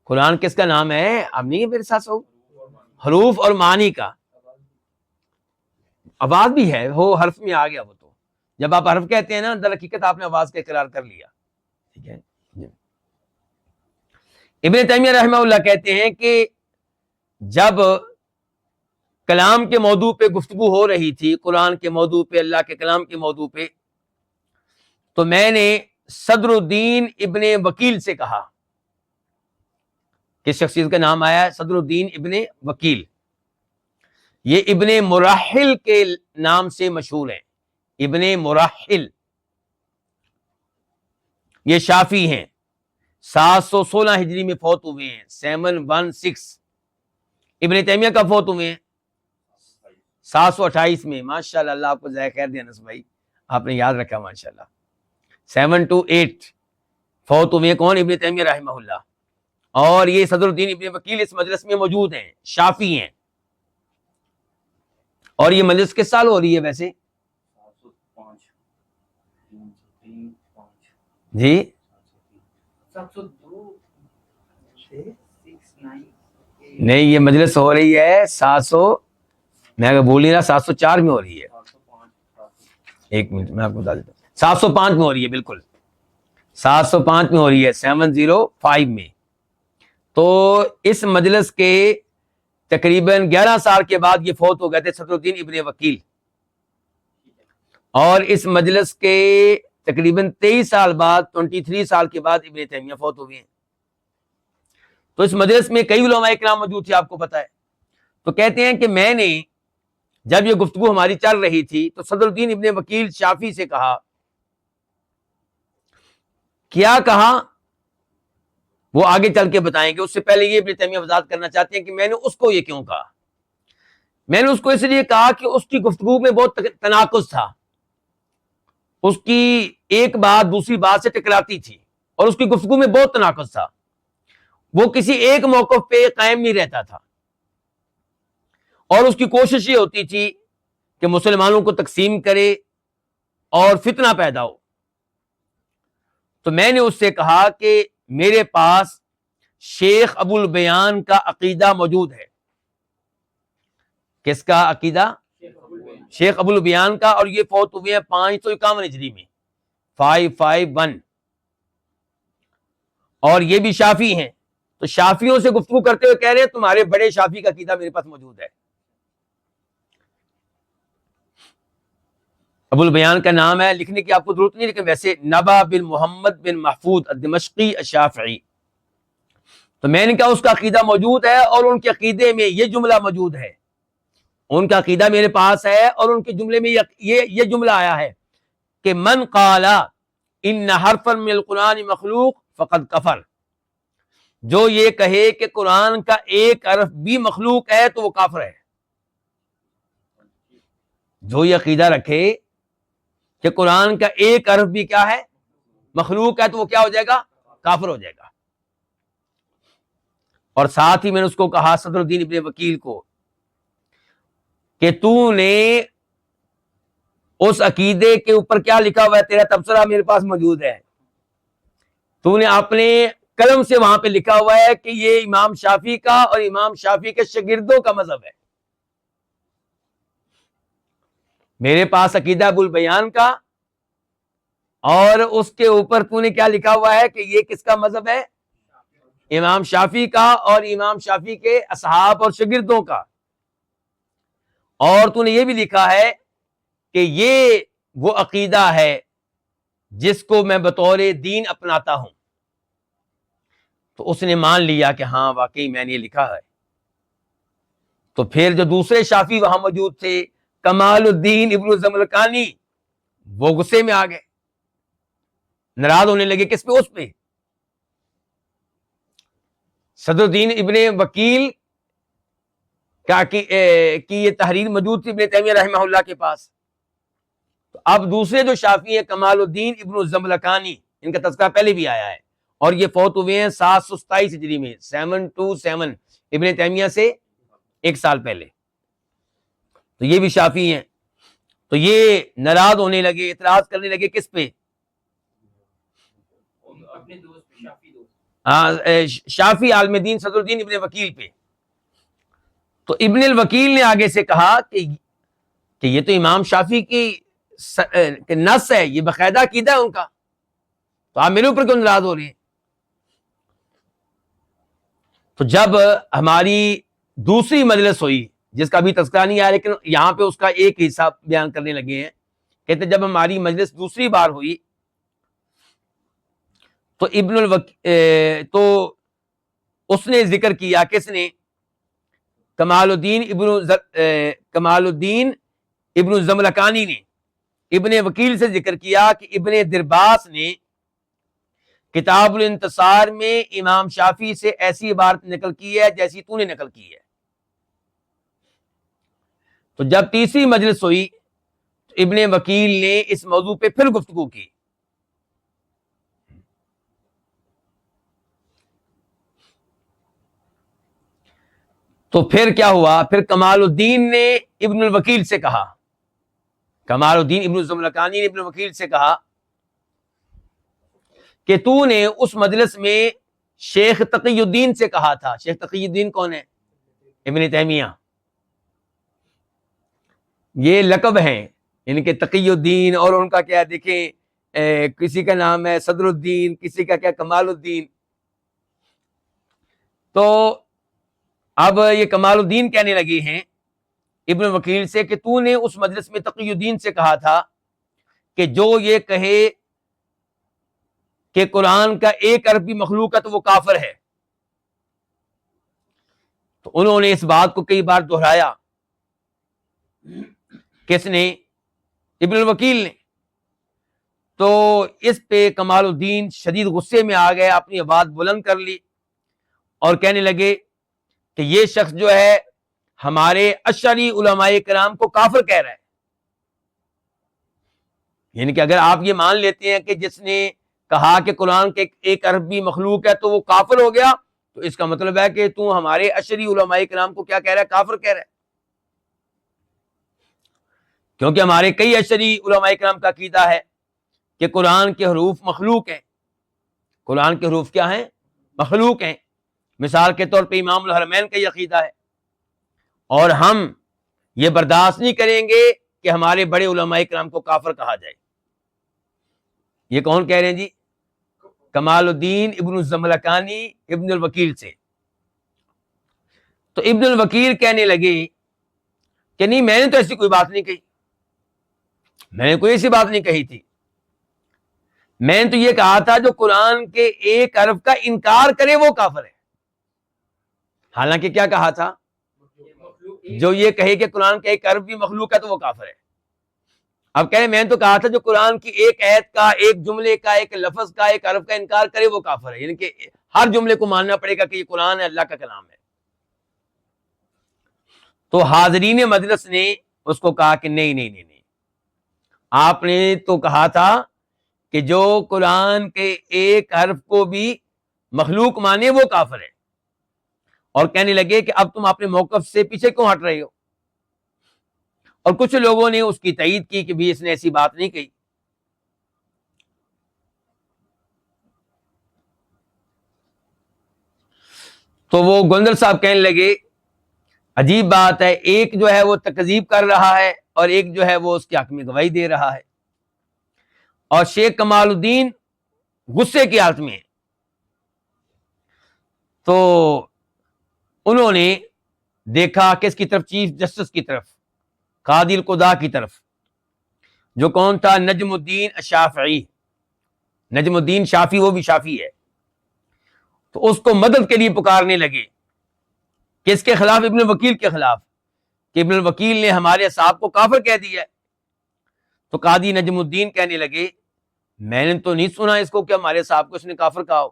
قرآن کس کا نام ہے؟ اب نہیں ہے میرے ساتھ سو حروف اور معانی کا. آواز بھی ہے، وہ حرف میں آ گیا. وہ تو جب آپ حرف کہتے ہیں نا، در حقیقت آپ نے آواز کا اقرار کر لیا. ٹھیک ہے. ابن تیمیہ رحمہ اللہ کہتے ہیں کہ جب کلام کے موضوع پہ گفتگو ہو رہی تھی، قرآن کے موضوع پہ، اللہ کے کلام کے موضوع پہ، تو میں نے صدر الدین ابن وکیل سے کہا. کس شخصیت کا نام آیا ہے؟ صدر الدین ابن وکیل. یہ ابن مراحل کے نام سے مشہور ہیں. ابن مراحل یہ شافی ہیں، 716 ہجری میں فوت ہوئے ہیں. 716. ابن تیمیہ کا فوت ہوئے ہیں 728 میں. ماشاءاللہ، اللہ آپ کو جزائے خیر دے انس بھائی، آپ نے یاد رکھا ماشاءاللہ. 728 فوت ہوئے ہیں. کون؟ ابن تیمیہ رحمہ اللہ. اور یہ صدر الدین ابن وکیل اس مجلس میں موجود ہیں، شافی ہیں. اور یہ مجلس کس سال ہو رہی ہے ویسے؟ جی نہیں، یہ مجلس ہو رہی ہے 700، میں اگر بولی نا 704 میں ہو رہی ہے. ایک منٹ میں آپ کو بتا دیتا ہوں. 705 میں ہو رہی ہے، بالکل 705 میں ہو رہی ہے، 705 میں. تو اس مجلس کے تقریباً 11 سال کے بعد یہ فوت ہو گئے تھے صدر الدین ابن وکیل. اور اس مجلس کے تقریباً 23 سال بعد، 23 سال کے بعد ابن تیمیہ فوت ہو گئے ہیں. تو اس مجلس میں کئی علماء کرام موجود تھے، آپ کو پتہ ہے. تو کہتے ہیں کہ میں نے جب یہ گفتگو ہماری چل رہی تھی تو صدر الدین ابن وکیل شافی سے کہا. کیا کہا وہ آگے چل کے بتائیں گے. اس سے پہلے یہ ابن تیمیہ وضاحت کرنا چاہتے ہیں کہ میں نے اس کو یہ کیوں کہا. میں نے اس کو اس لیے کہا کہ اس کی گفتگو میں بہت تناقض تھا. اس کی ایک بات دوسری بات سے ٹکراتی تھی، اور اس کی گفتگو میں بہت تناقض تھا. وہ کسی ایک موقف پہ قائم نہیں رہتا تھا، اور اس کی کوشش یہ ہوتی تھی کہ مسلمانوں کو تقسیم کرے اور فتنہ پیدا ہو. تو میں نے اس سے کہا کہ میرے پاس شیخ ابو البیان کا عقیدہ موجود ہے. کس کا عقیدہ؟ شیخ ابو البیان کا. اور یہ فوت ہوئے ہیں 551 ہجری میں، 551. اور یہ بھی شافی ہیں. تو شافیوں سے گفتگو کرتے ہوئے کہہ رہے ہیں تمہارے بڑے شافی کا عقیدہ میرے پاس موجود ہے. ابو البیان کا نام ہے، لکھنے کی آپ کو ضرورت نہیں، لیکن ویسے نبا بن محمد بن محفوظ الدمشقی الشافعی. تو میں نے کہا اس کا عقیدہ موجود ہے، اور ان کے عقیدے میں یہ جملہ موجود ہے. ان کا عقیدہ میرے پاس ہے، اور ان کے جملے میں یہ جملہ آیا ہے کہ من قال ان حرفا من القرآن مخلوق فقد کفر. جو یہ کہے کہ قرآن کا ایک حرف بھی مخلوق ہے تو وہ کافر ہے. جو یہ عقیدہ رکھے کہ قرآن کا ایک حرف بھی کیا ہے؟ مخلوق ہے، تو وہ کیا ہو جائے گا؟ کافر ہو جائے گا. اور ساتھ ہی میں نے اس کو کہا، صدر الدین ابن وکیل کو، کہ تو نے اس عقیدے کے اوپر کیا لکھا ہوا ہے؟ تیرا تبصرہ میرے پاس موجود ہے. تو نے اپنے قلم سے وہاں پہ لکھا ہوا ہے کہ یہ امام شافی کا اور امام شافی کے شاگردوں کا مذہب ہے. میرے پاس عقیدہ ابو البیان کا، اور اس کے اوپر تو نے کیا لکھا ہوا ہے کہ یہ کس کا مذہب ہے؟ امام شافی کا اور امام شافی کے اصحاب اور شاگردوں کا. اور تو نے یہ بھی لکھا ہے کہ یہ وہ عقیدہ ہے جس کو میں بطور دین اپناتا ہوں. تو اس نے مان لیا کہ ہاں واقعی میں نے یہ لکھا ہے. تو پھر جو دوسرے شافی وہاں موجود تھے، کمال الدین ابن زملکانی، وہ غصے میں آ گئے، ناراض ہونے لگے. کس پہ؟ اس پہ. صدر الدین ابن وکیل کی یہ تحریر موجود تھی ابن تیمیہ رحمہ اللہ کے پاس. تو اب دوسرے جو شافی ہیں، کمال الدین ابن زملکانی، ان کا تذکرہ پہلے بھی آیا ہے، اور یہ فوت ہوئے ہیں 727 ہجری میں، 727، ابن تیمیہ سے ایک سال پہلے. تو یہ بھی شافی ہیں. تو یہ ناراض ہونے لگے، اعتراض کرنے لگے. کس پہ؟ شافی عالم دین صدر الدین ابن وکیل پہ. تو ابن الوکیل نے آگے سے کہا کہ یہ تو امام شافی کی نص ہے، یہ باقاعدہ عقیدہ ہے ان کا، تو آپ میرے اوپر کیوں ناراض ہو رہے ہیں؟ تو جب ہماری دوسری مجلس ہوئی، جس کا بھی تذکرہ نہیں آیا لیکن یہاں پہ اس کا ایک حصہ بیان کرنے لگے ہیں، کہتے جب ہماری مجلس دوسری بار ہوئی تو تو اس نے ذکر کیا، کس نے؟ کمال الدین ابن الزملکانی نے ابن وکیل سے ذکر کیا کہ ابن درباس نے کتاب الانتصار میں امام شافی سے ایسی عبارت نقل کی ہے جیسی تو نے نقل کی ہے. تو جب تیسری مجلس ہوئی تو ابن وکیل نے اس موضوع پہ پھر گفتگو کی. تو پھر کیا ہوا؟ پھر کمال الدین نے ابن الوکیل سے کہا، کمال الدین ابن الزملکانی نے ابن وکیل سے کہا کہ تو نے اس مجلس میں شیخ تقی الدین سے کہا تھا. شیخ تقی الدین کون ہے؟ ابن تیمیہ. یہ لقب ہیں ان کے، تقی الدین، اور ان کا کیا دیکھیں، کسی کا نام ہے صدر الدین، کسی کا کیا کمال الدین. تو اب یہ کمال الدین کہنے لگے ہیں ابن وکیل سے کہ تو نے اس مجلس میں تقی الدین سے کہا تھا کہ جو یہ کہے کہ قرآن کا ایک عربی مخلوق ہے تو وہ کافر ہے. تو انہوں نے اس بات کو کئی بار دہرایا. کس نے؟ ابن الوکیل نے. تو اس پہ کمال الدین شدید غصے میں آ گئے، اپنی آواز بلند کر لی اور کہنے لگے کہ یہ شخص جو ہے ہمارے اشعری علماء کرام کو کافر کہہ رہا ہے. یعنی کہ اگر آپ یہ مان لیتے ہیں کہ جس نے کہا کہ قرآن کے ایک عربی مخلوق ہے تو وہ کافر ہو گیا، تو اس کا مطلب ہے کہ تو ہمارے اشعری علماء کرام کو کیا کہہ رہا ہے؟ کافر کہہ رہا ہے. کیونکہ ہمارے کئی اشعری علماء کرام کا عقیدہ ہے کہ قرآن کے حروف مخلوق ہیں. قرآن کے حروف کیا ہیں؟ مخلوق ہیں. مثال کے طور پہ امام الحرمین کا یہ عقیدہ ہے، اور ہم یہ برداشت نہیں کریں گے کہ ہمارے بڑے علماء کرام کو کافر کہا جائے. یہ کون کہہ رہے ہیں جی؟ کمال الدین ابن الزملکانی ابن الوکیل سے. تو ابن الوکیل کہنے لگے کہ نہیں، میں نے تو ایسی کوئی بات نہیں کہی، میں نے کوئی ایسی بات نہیں کہی تھی. میں نے تو یہ کہا تھا جو قرآن کے ایک حرف کا انکار کرے وہ کافر ہے. حالانکہ کیا کہا تھا؟ جو یہ کہے کہ قرآن کا ایک حرف بھی مخلوق ہے تو وہ کافر ہے. اب کہے میں نے تو کہا تھا جو قرآن کی ایک آیت کا، ایک جملے کا، ایک لفظ کا، ایک حرف کا انکار کرے وہ کافر ہے. یعنی کہ ہر جملے کو ماننا پڑے گا کہ یہ قرآن ہے، اللہ کا کلام ہے. تو حاضرین مجلس نے اس کو کہا کہ نہیں نہیں نہیں نہیں، آپ نے تو کہا تھا کہ جو قرآن کے ایک حرف کو بھی مخلوق مانے وہ کافر ہے. اور کہنے لگے کہ اب تم اپنے موقف سے پیچھے کیوں ہٹ رہے ہو؟ اور کچھ لوگوں نے اس کی تائید کی کہ بھی اس نے ایسی بات نہیں کہی. تو وہ گوندر صاحب کہنے لگے عجیب بات ہے، ایک جو ہے وہ تکذیب کر رہا ہے اور ایک جو ہے وہ اس کے حق میں گواہی دے رہا ہے. اور شیخ کمال الدین غصے کی حالت میں ہے. تو انہوں نے دیکھا کس کی طرف؟ چیف جسٹس کی طرف، قاضی القضاء کی طرف، جو کون تھا؟ نجم الدین الشافعی. نجم الدین شافی، وہ بھی شافی ہے. تو اس کو مدد کے لیے پکارنے لگے. کس کے خلاف؟ ابن وکیل کے خلاف، کہ ابن الوکیل نے ہمارے صاحب کو کافر کہہ دیا ہے. تو قاضی نجم الدین کہنے لگے میں نے تو نہیں سنا اس کو کہ ہمارے صاحب کو اس نے کافر کہا ہو.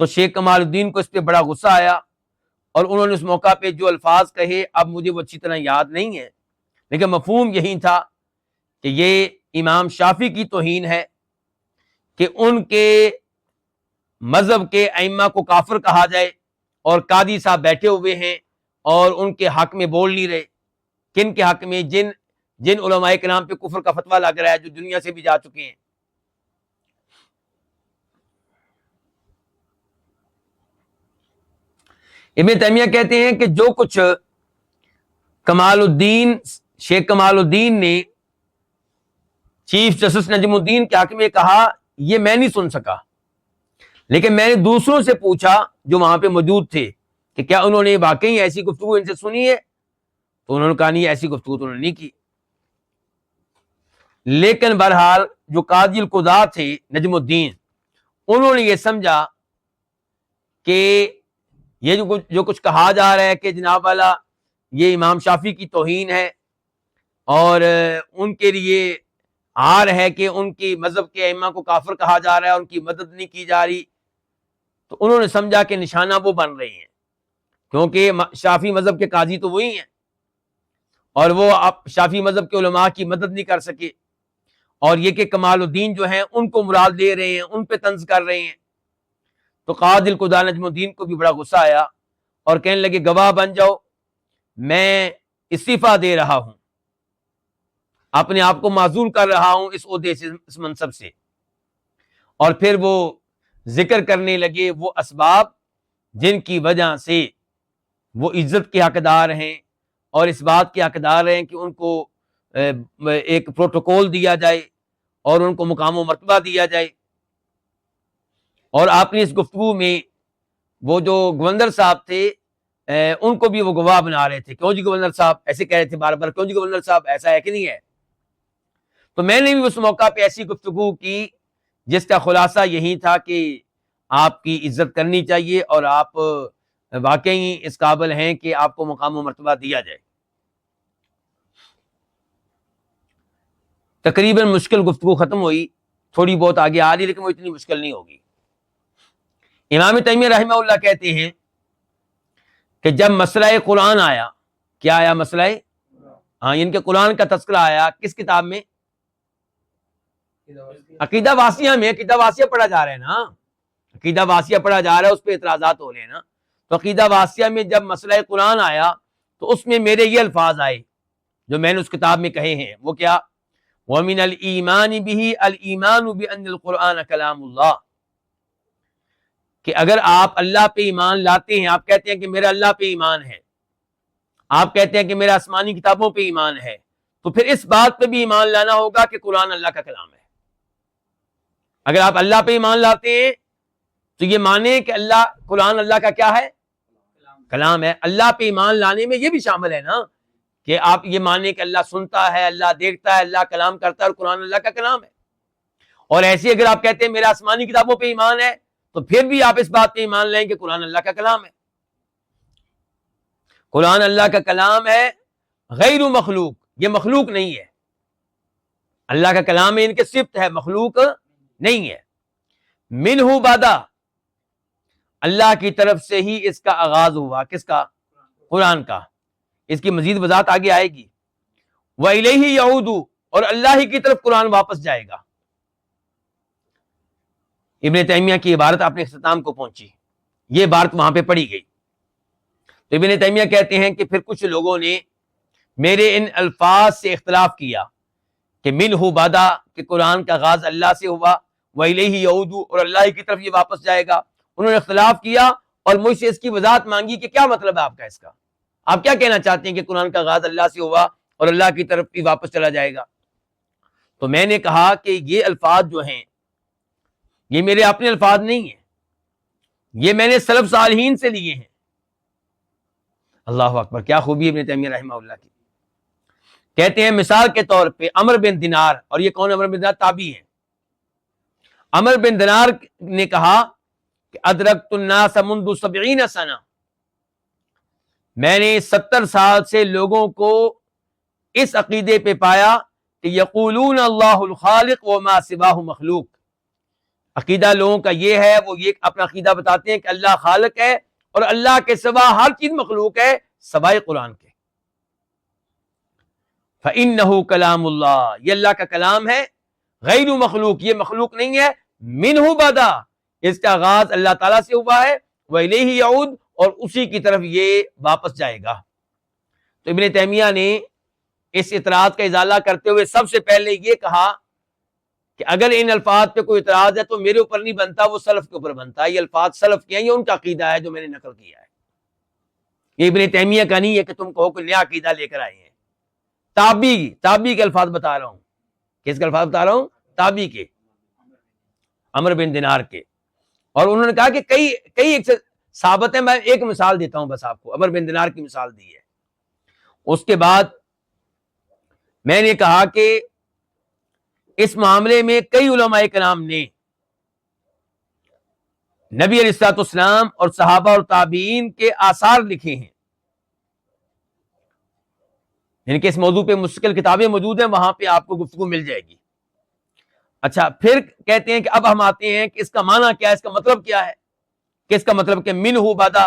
تو شیخ کمال الدین کو اس پہ بڑا غصہ آیا، اور انہوں نے اس موقع پہ جو الفاظ کہے اب مجھے وہ اچھی طرح یاد نہیں ہے، لیکن مفہوم یہی تھا کہ یہ امام شافی کی توہین ہے کہ ان کے مذہب کے ائمہ کو کافر کہا جائے، اور قاضی صاحب بیٹھے ہوئے ہیں اور ان کے حق میں بول نہیں رہے. کن کے حق میں؟ جن علماء کرام پہ کفر کا فتویٰ لگ رہا ہے، جو دنیا سے بھی جا چکے ہیں. ابن تیمیہ کہتے ہیں کہ جو کچھ شیخ کمال الدین نے چیف جسٹس نجم الدین کے حق میں کہا یہ میں نہیں سن سکا، لیکن میں نے دوسروں سے پوچھا جو وہاں پہ موجود تھے کہ کیا انہوں نے واقعی ایسی گفتگو ان سے سنی ہے، تو انہوں نے کہا نہیں، ایسی گفتگو تو انہوں نے نہیں کی۔ لیکن بہرحال جو قاضی القضاء تھے نجم الدین، انہوں نے یہ سمجھا کہ یہ جو کچھ کہا جا رہا ہے کہ جناب والا یہ امام شافعی کی توہین ہے اور ان کے لیے عار ہے کہ ان کی مذہب کے ائمہ کو کافر کہا جا رہا ہے، ان کی مدد نہیں کی جا رہی، تو انہوں نے سمجھا کہ نشانہ وہ بن رہے ہیں، کیونکہ شافعی مذہب کے قاضی تو وہی ہیں اور وہ شافعی مذہب کے علماء کی مدد نہیں کر سکے، اور یہ کہ کمال الدین جو ہیں ان کو مراد لے رہے ہیں، ان پہ طنز کر رہے ہیں۔ تو قاضی القضاء نجم الدین کو بھی بڑا غصہ آیا اور کہنے لگے گواہ بن جاؤ، میں استعفیٰ دے رہا ہوں، اپنے آپ کو معزول کر رہا ہوں اس عہدے سے، اس منصب سے۔ اور پھر وہ ذکر کرنے لگے وہ اسباب جن کی وجہ سے وہ عزت کے حقدار ہیں اور اس بات کے حقدار ہیں کہ ان کو ایک پروٹوکول دیا جائے اور ان کو مقام و مرتبہ دیا جائے۔ اور آپ نے اس گفتگو میں وہ جو گورنر صاحب تھے ان کو بھی وہ گواہ بنا رہے تھے، کیوں جی گورنر صاحب ایسے کہہ رہے تھے بار بار، کیوں جی گورنر صاحب ایسا ہے کہ نہیں ہے؟ تو میں نے بھی اس موقع پہ ایسی گفتگو کی جس کا خلاصہ یہی تھا کہ آپ کی عزت کرنی چاہیے اور آپ واقعی اس قابل ہیں کہ آپ کو مقام و مرتبہ دیا جائے۔ تقریباً مشکل گفتگو ختم ہوئی، تھوڑی بہت آگے آ رہی لیکن وہ اتنی مشکل نہیں ہوگی۔ امام تیمیہ رحمہ اللہ کہتے ہیں کہ جب مسئلہ قرآن آیا، کیا آیا مسئلہ؟ ان کے قرآن کا تذکرہ آیا کس کتاب میں؟ عقیدہ واسیہ میں۔ عقیدہ واسیہ پڑھا جا رہا ہے نا، عقیدہ واسیہ پڑھا جا رہا ہے، اس پہ اعتراضات ہو رہے ہیں نا۔ تو عقیدہ واسیہ میں جب مسئلہ قرآن آیا تو اس میں میرے یہ الفاظ آئے جو میں نے اس کتاب میں کہے ہیں، وہ کیا؟ وَمِنَ الْإِيمَانِ بِهِ الْإِيمَانُ بِأَنَّ الْقُرْآنَ كَلَامُ اللَّهِ، کہ اگر آپ اللہ پہ ایمان لاتے ہیں، آپ کہتے ہیں کہ میرا اللہ پہ ایمان ہے، آپ کہتے ہیں کہ میرا آسمانی کتابوں پہ ایمان ہے، تو پھر اس بات پہ بھی ایمان لانا ہوگا کہ قرآن اللہ کا کلام ہے۔ اگر آپ اللہ پہ ایمان لاتے ہیں تو یہ مانیں کہ قرآن اللہ کا کیا ہے؟ کلام ہے۔ اللہ پہ ایمان لانے میں یہ بھی شامل ہے نا کہ آپ یہ مانیں کہ اللہ سنتا ہے، اللہ دیکھتا ہے، اللہ کلام کرتا ہے اور قرآن اللہ کا کلام ہے۔ اور ایسے اگر آپ کہتے ہیں میرا آسمانی کتابوں پہ ایمان ہے تو پھر بھی آپ اس بات پہ ایمان لیں کہ قرآن اللہ کا کلام ہے۔ قرآن اللہ کا کلام ہے، غیر مخلوق، یہ مخلوق نہیں ہے۔ اللہ کا کلام ہے، ان کے صفت ہے، مخلوق نہیں ہے۔ منہ بدا، اللہ کی طرف سے ہی اس کا آغاز ہوا، کس کا؟ قرآن کا۔ اس کی مزید وضاحت آگے آئے گی۔ وَإِلَيْهِ يَعُودُ، اور اللہ ہی کی طرف قرآن واپس جائے گا۔ ابن تیمیہ کی عبارت اپنے اختتام کو پہنچی، یہ عبارت وہاں پہ پڑھی گئی۔ تو ابن تیمیہ کہتے ہیں کہ پھر کچھ لوگوں نے میرے ان الفاظ سے اختلاف کیا کہ منہ بدا، کہ قرآن کا آغاز اللہ سے ہوا، وَإِلَيْهِ يَعُودُ، اور اللہ کی طرف یہ واپس جائے گا۔ انہوں نے اختلاف کیا اور مجھ سے اس کی وضاحت مانگی کہ کیا مطلب ہے آپ کا اس کا، آپ کیا کہنا چاہتے ہیں کہ قرآن کا آغاز اللہ سے ہوا اور اللہ کی طرف بھی واپس چلا جائے گا؟ تو میں نے کہا کہ یہ الفاظ جو ہیں یہ میرے اپنے الفاظ نہیں ہیں، یہ میں نے سلف صالحین سے لیے ہیں۔ اللہ اکبر، کیا خوبی ابن تیمیہ رحمہ اللہ کی۔ کہتے ہیں مثال کے طور پہ عمر بن دینار، اور یہ کون؟ عمر بن دینار تابعی ہیں۔ عمر بن دینار نے کہا کہ ادرکت الناس منذ 70 سنہ، میں نے 70 سال سے لوگوں کو اس عقیدے پہ پایا کہ یقولون اللہ الخالق وما سواہ مخلوق، عقیدہ لوگوں کا یہ ہے، وہ یہ اپنا عقیدہ بتاتے ہیں کہ اللہ خالق ہے اور اللہ کے سوا ہر چیز مخلوق ہے سوائے قرآن کے۔ فإنہ کلام اللہ، یہ اللہ کا کلام ہے، غیر مخلوق، یہ مخلوق نہیں ہے، منہ بدا، اس کا آغاز اللہ تعالیٰ سے ہوا ہے، وإلیہ یعود، اور اسی کی طرف یہ واپس جائے گا۔ تو ابن تیمیہ نے اس اعتراض کا ازالہ کرتے ہوئے سب سے پہلے یہ کہا کہ اگر ان الفاظ پہ کوئی اعتراض ہے تو میرے اوپر نہیں بنتا، وہ سلف کے اوپر بنتا ہے، یہ الفاظ سلف کے ہیں، یہ ان کا عقیدہ ہے جو میں نے نقل کیا ہے۔ یہ ابن تیمیہ کا نہیں ہے کہ تم کہو کہ نیا عقیدہ لے کر آئے ہیں. تابعی کے الفاظ بتا رہا ہوں. کس کے الفاظ بتا رہا ہوں؟ تابعی کے، عمرو بن دینار کے. اور انہوں نے کہا کہ کئی ایک ثابت ہے. میں ایک مثال دیتا ہوں بس آپ کو. عمرو بن دینار کی مثال دی ہے. اس کے بعد میں نے کہا کہ اس معاملے میں کئی علماء کرام نے نبی علیہ الصلوۃ والسلام اور صحابہ اور تابعین کے آثار لکھے ہیں. یعنی کہ اس موضوع پہ مستقل کتابیں موجود ہیں، وہاں پہ آپ کو گفتگو مل جائے گی. اچھا، پھر کہتے ہیں کہ اب ہم آتے ہیں کہ اس کا معنی کیا ہے، اس کا مطلب کیا ہے. کہ اس کا مطلب کہ منہ بدا،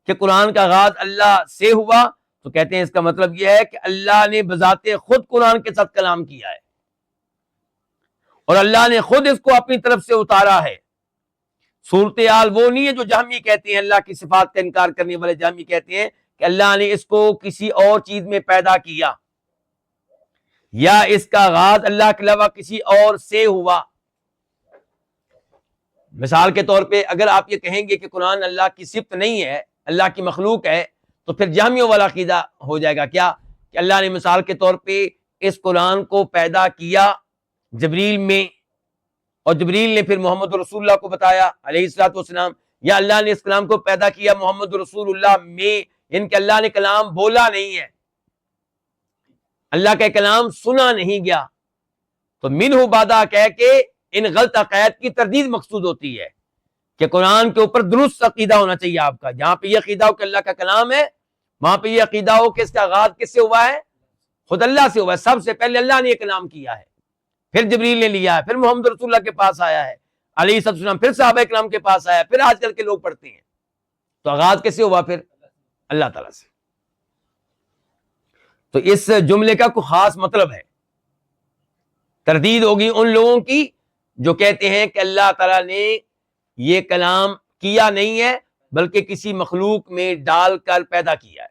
کہ قرآن کا آغاز اللہ سے ہوا. تو کہتے ہیں اس کا مطلب یہ ہے کہ اللہ نے بذات خود قرآن کے ساتھ کلام کیا ہے، اور اللہ نے خود اس کو اپنی طرف سے اتارا ہے. صورتحال وہ نہیں ہے جو جہمی کہتے ہیں، اللہ کی صفات کا انکار کرنے والے جہمی کہتے ہیں کہ اللہ نے اس کو کسی اور چیز میں پیدا کیا، یا اس کا آغاز اللہ کے علاوہ کسی اور سے ہوا. مثال کے طور پہ اگر آپ یہ کہیں گے کہ قرآن اللہ کی صفت نہیں ہے، اللہ کی مخلوق ہے، تو پھر جہمیوں والا عقیدہ ہو جائے گا. کیا کہ اللہ نے مثال کے طور پہ اس قرآن کو پیدا کیا جبریل میں، اور جبریل نے پھر محمد رسول اللہ کو بتایا علیہ الصلوۃ والسلام، یا اللہ نے اس کلام کو پیدا کیا محمد رسول اللہ میں. ان کے اللہ نے کلام بولا نہیں ہے، اللہ کا کلام سنا نہیں گیا. تو منہ بادا کہہ کے ان غلط عقائد کی تردید مقصود ہوتی ہے کہ قرآن کے اوپر درست عقیدہ ہونا چاہیے آپ کا. جہاں پہ یہ عقیدہ ہو کہ اللہ کا کلام ہے، وہاں پہ یہ عقیدہ ہو کہ اس کا آغاز کس سے ہوا ہے؟ خود اللہ سے ہوا ہے. سب سے پہلے اللہ نے یہ کلام کیا ہے، پھر جبریل نے لیا ہے، پھر محمد رسول اللہ کے پاس آیا ہے علیہ السلام، پھر صحابہ کرام کے پاس آیا، پھر آج کل کے لوگ پڑھتے ہیں. تو آغاز کس سے ہوا؟ پھر اللہ تعالیٰ سے. تو اس جملے کا کوئی خاص مطلب ہے. تردید ہوگی ان لوگوں کی جو کہتے ہیں کہ اللہ تعالیٰ نے یہ کلام کیا نہیں ہے بلکہ کسی مخلوق میں ڈال کر پیدا کیا ہے.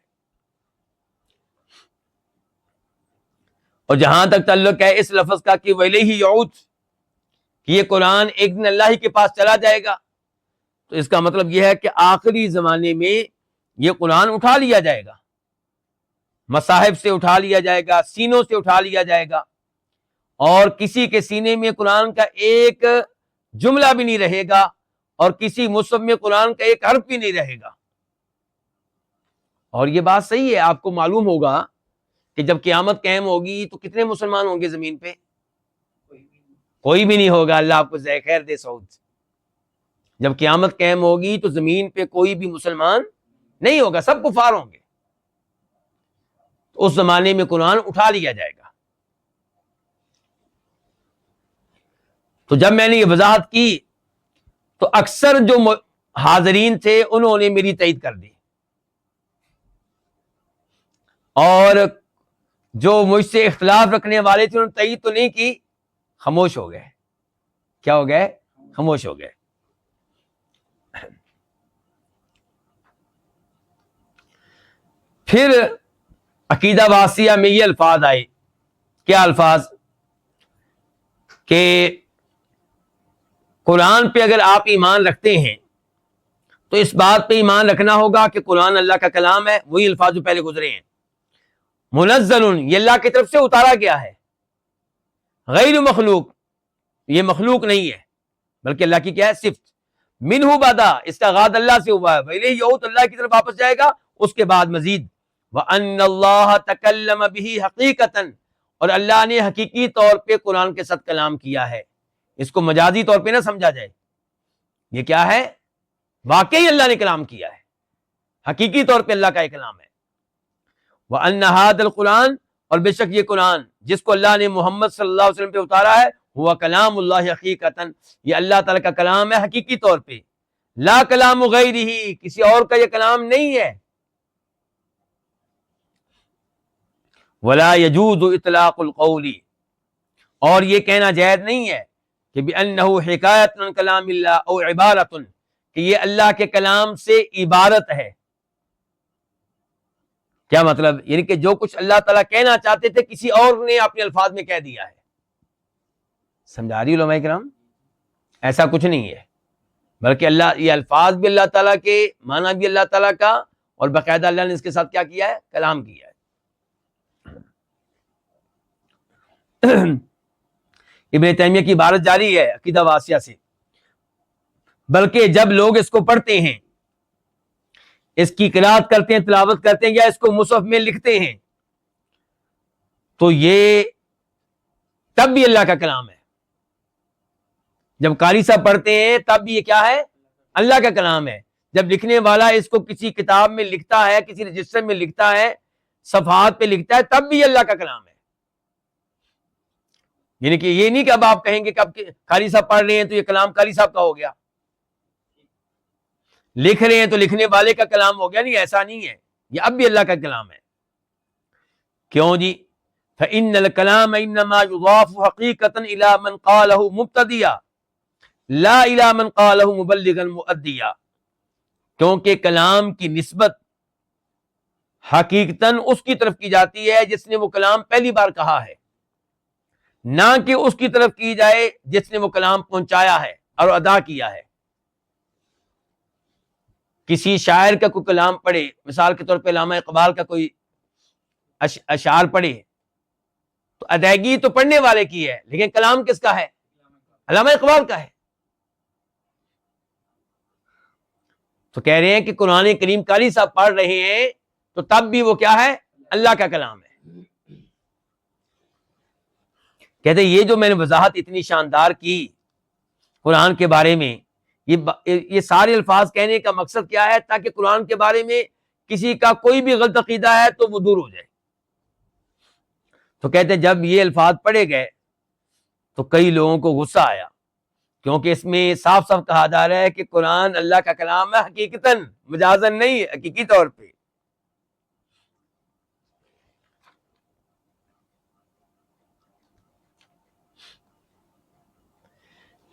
اور جہاں تک تعلق ہے اس لفظ کا کہ وَإِلَيْهِ يَعُودُ، کہ یہ قرآن ایک دن اللہ ہی کے پاس چلا جائے گا، تو اس کا مطلب یہ ہے کہ آخری زمانے میں یہ قرآن اٹھا لیا جائے گا، مصاحف سے اٹھا لیا جائے گا، سینوں سے اٹھا لیا جائے گا، اور کسی کے سینے میں قرآن کا ایک جملہ بھی نہیں رہے گا، اور کسی مصحف میں قرآن کا ایک حرف بھی نہیں رہے گا. اور یہ بات صحیح ہے. آپ کو معلوم ہوگا کہ جب قیامت قائم ہوگی تو کتنے مسلمان ہوں گے زمین پہ؟ کوئی بھی نہیں ہوگا. اللہ آپ کو جزائے خیر دے سعود. جب قیامت قائم ہوگی تو زمین پہ کوئی بھی مسلمان نہیں ہوگا، سب کفار ہوں گے. تو اس زمانے میں قرآن اٹھا لیا جائے گا. تو جب میں نے یہ وضاحت کی تو اکثر جو حاضرین تھے انہوں نے میری تائید کر دی، اور جو مجھ سے اختلاف رکھنے والے تھے انہوں نے تائید تو نہیں کی، خاموش ہو گئے. کیا ہو گئے؟ خاموش ہو گئے. پھر عقیدہ واسطیہ میں یہ الفاظ آئے. کیا الفاظ؟ کہ قرآن پہ اگر آپ ایمان رکھتے ہیں تو اس بات پہ ایمان رکھنا ہوگا کہ قرآن اللہ کا کلام ہے. وہی الفاظ جو پہلے گزرے ہیں. منزل، یہ اللہ کی طرف سے اتارا گیا ہے. غیر مخلوق، یہ مخلوق نہیں ہے بلکہ اللہ کی کیا ہے؟ صفت. منہ بدا، اس کا آغاز اللہ سے ہوا ہے. وَإِلَيْهِ يَعُودُ، اللہ کی طرف واپس جائے گا. اس کے بعد مزید وَأَنَّ اللَّهَ تَكَلَّمَ بِهِ حَقِيقَةً، اور اللہ نے حقیقی طور پہ قرآن کے ساتھ کلام کیا ہے. اس کو مجازی طور پہ نہ سمجھا جائے. یہ کیا ہے؟ واقعی اللہ نے کلام کیا ہے، حقیقی طور پہ اللہ کا یہ کلام ہے. وَأَنَّ هَذَا الْقُرْآنَ، اور بے شک یہ قرآن جس کو اللہ نے محمد صلی اللہ علیہ وسلم پہ اتارا ہے، ہوا کلام اللہ حقیقتاً، یہ اللہ تعالیٰ کا کلام ہے حقیقی طور پہ. لا کلام غیرہ، کسی اور کا یہ کلام نہیں ہے. ولا يجوز اطلاق القول، اور یہ کہنا جائز نہیں ہے کہ بأنه حکایت عن کلام اللہ او عبارت، کہ یہ اللہ کے کلام سے عبارت ہے. کیا مطلب؟ یعنی کہ جو کچھ اللہ تعالیٰ کہنا چاہتے تھے کسی اور نے اپنے الفاظ میں کہہ دیا ہے. سمجھا رہی علماء کرام؟ ایسا کچھ نہیں ہے، بلکہ اللہ، یہ الفاظ بھی اللہ تعالیٰ کے، معنی بھی اللہ تعالیٰ کا، اور باقاعدہ اللہ نے اس کے ساتھ کیا کیا ہے؟ کلام کیا ہے. ابن تیمیہ کی عبارت جاری ہے عقیدہ واسیہ سے، بلکہ جب لوگ اس کو پڑھتے ہیں، اس کی قرات کرتے ہیں، تلاوت کرتے ہیں، یا اس کو مصحف میں لکھتے ہیں، تو یہ تب بھی اللہ کا کلام ہے. جب قاری صاحب پڑھتے ہیں تب بھی یہ کیا ہے؟ اللہ کا کلام ہے. جب لکھنے والا اس کو کسی کتاب میں لکھتا ہے، کسی رجسٹر میں لکھتا ہے، صفحات پہ لکھتا ہے، تب بھی اللہ کا کلام ہے. یعنی کہ یہ نہیں کہ اب آپ کہیں گے کہ اب قاری صاحب پڑھ رہے ہیں تو یہ کلام قاری صاحب کا ہو گیا، لکھ رہے ہیں تو لکھنے والے کا کلام ہو گیا. نہیں، ایسا نہیں ہے، یہ اب بھی اللہ کا کلام ہے. کیوں جی؟ فإن الكلام انما يضاف حقيقة الى من قاله مبتدئا لا الى من قاله مبلغا مؤدیا. کیونکہ کلام کی نسبت حقیقتاً اس کی طرف کی جاتی ہے جس نے وہ کلام پہلی بار کہا ہے، نہ کہ اس کی طرف کی جائے جس نے وہ کلام پہنچایا ہے اور ادا کیا ہے. کسی شاعر کا کوئی کلام پڑھے، مثال کے طور پہ علامہ اقبال کا کوئی اشعار پڑھے، تو ادائیگی تو پڑھنے والے کی ہے، لیکن کلام کس کا ہے؟ علامہ اقبال کا ہے. تو کہہ رہے ہیں کہ قرآن کریم قاری صاحب پڑھ رہے ہیں تو تب بھی وہ کیا ہے؟ اللہ کا کلام ہے. کہتے ہیں یہ جو میں نے وضاحت اتنی شاندار کی قرآن کے بارے میں، یہ سارے الفاظ کہنے کا مقصد کیا ہے؟ تاکہ قرآن کے بارے میں کسی کا کوئی بھی غلط عقیدہ ہے تو وہ دور ہو جائے. تو کہتے ہیں جب یہ الفاظ پڑھے گئے تو کئی لوگوں کو غصہ آیا، کیونکہ اس میں صاف صاف کہا جا رہا ہے کہ قرآن اللہ کا کلام ہے، حقیقتاً، مجازن نہیں، حقیقی طور پہ.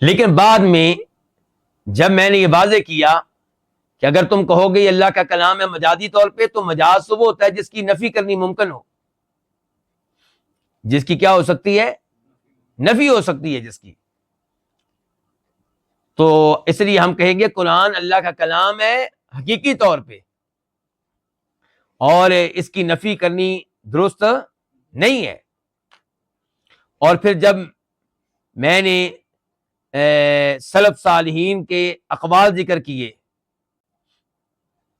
لیکن بعد میں جب میں نے یہ واضح کیا کہ اگر تم کہو گے یہ اللہ کا کلام ہے مجازی طور پہ، تو مجاز تو وہ ہوتا ہے جس کی نفی کرنی ممکن ہو، جس کی کیا ہو سکتی ہے؟ نفی ہو سکتی ہے جس کی. تو اس لیے ہم کہیں گے قرآن اللہ کا کلام ہے حقیقی طور پہ، اور اس کی نفی کرنی درست نہیں ہے. اور پھر جب میں نے سلف صالحین کے اقوال ذکر کیے،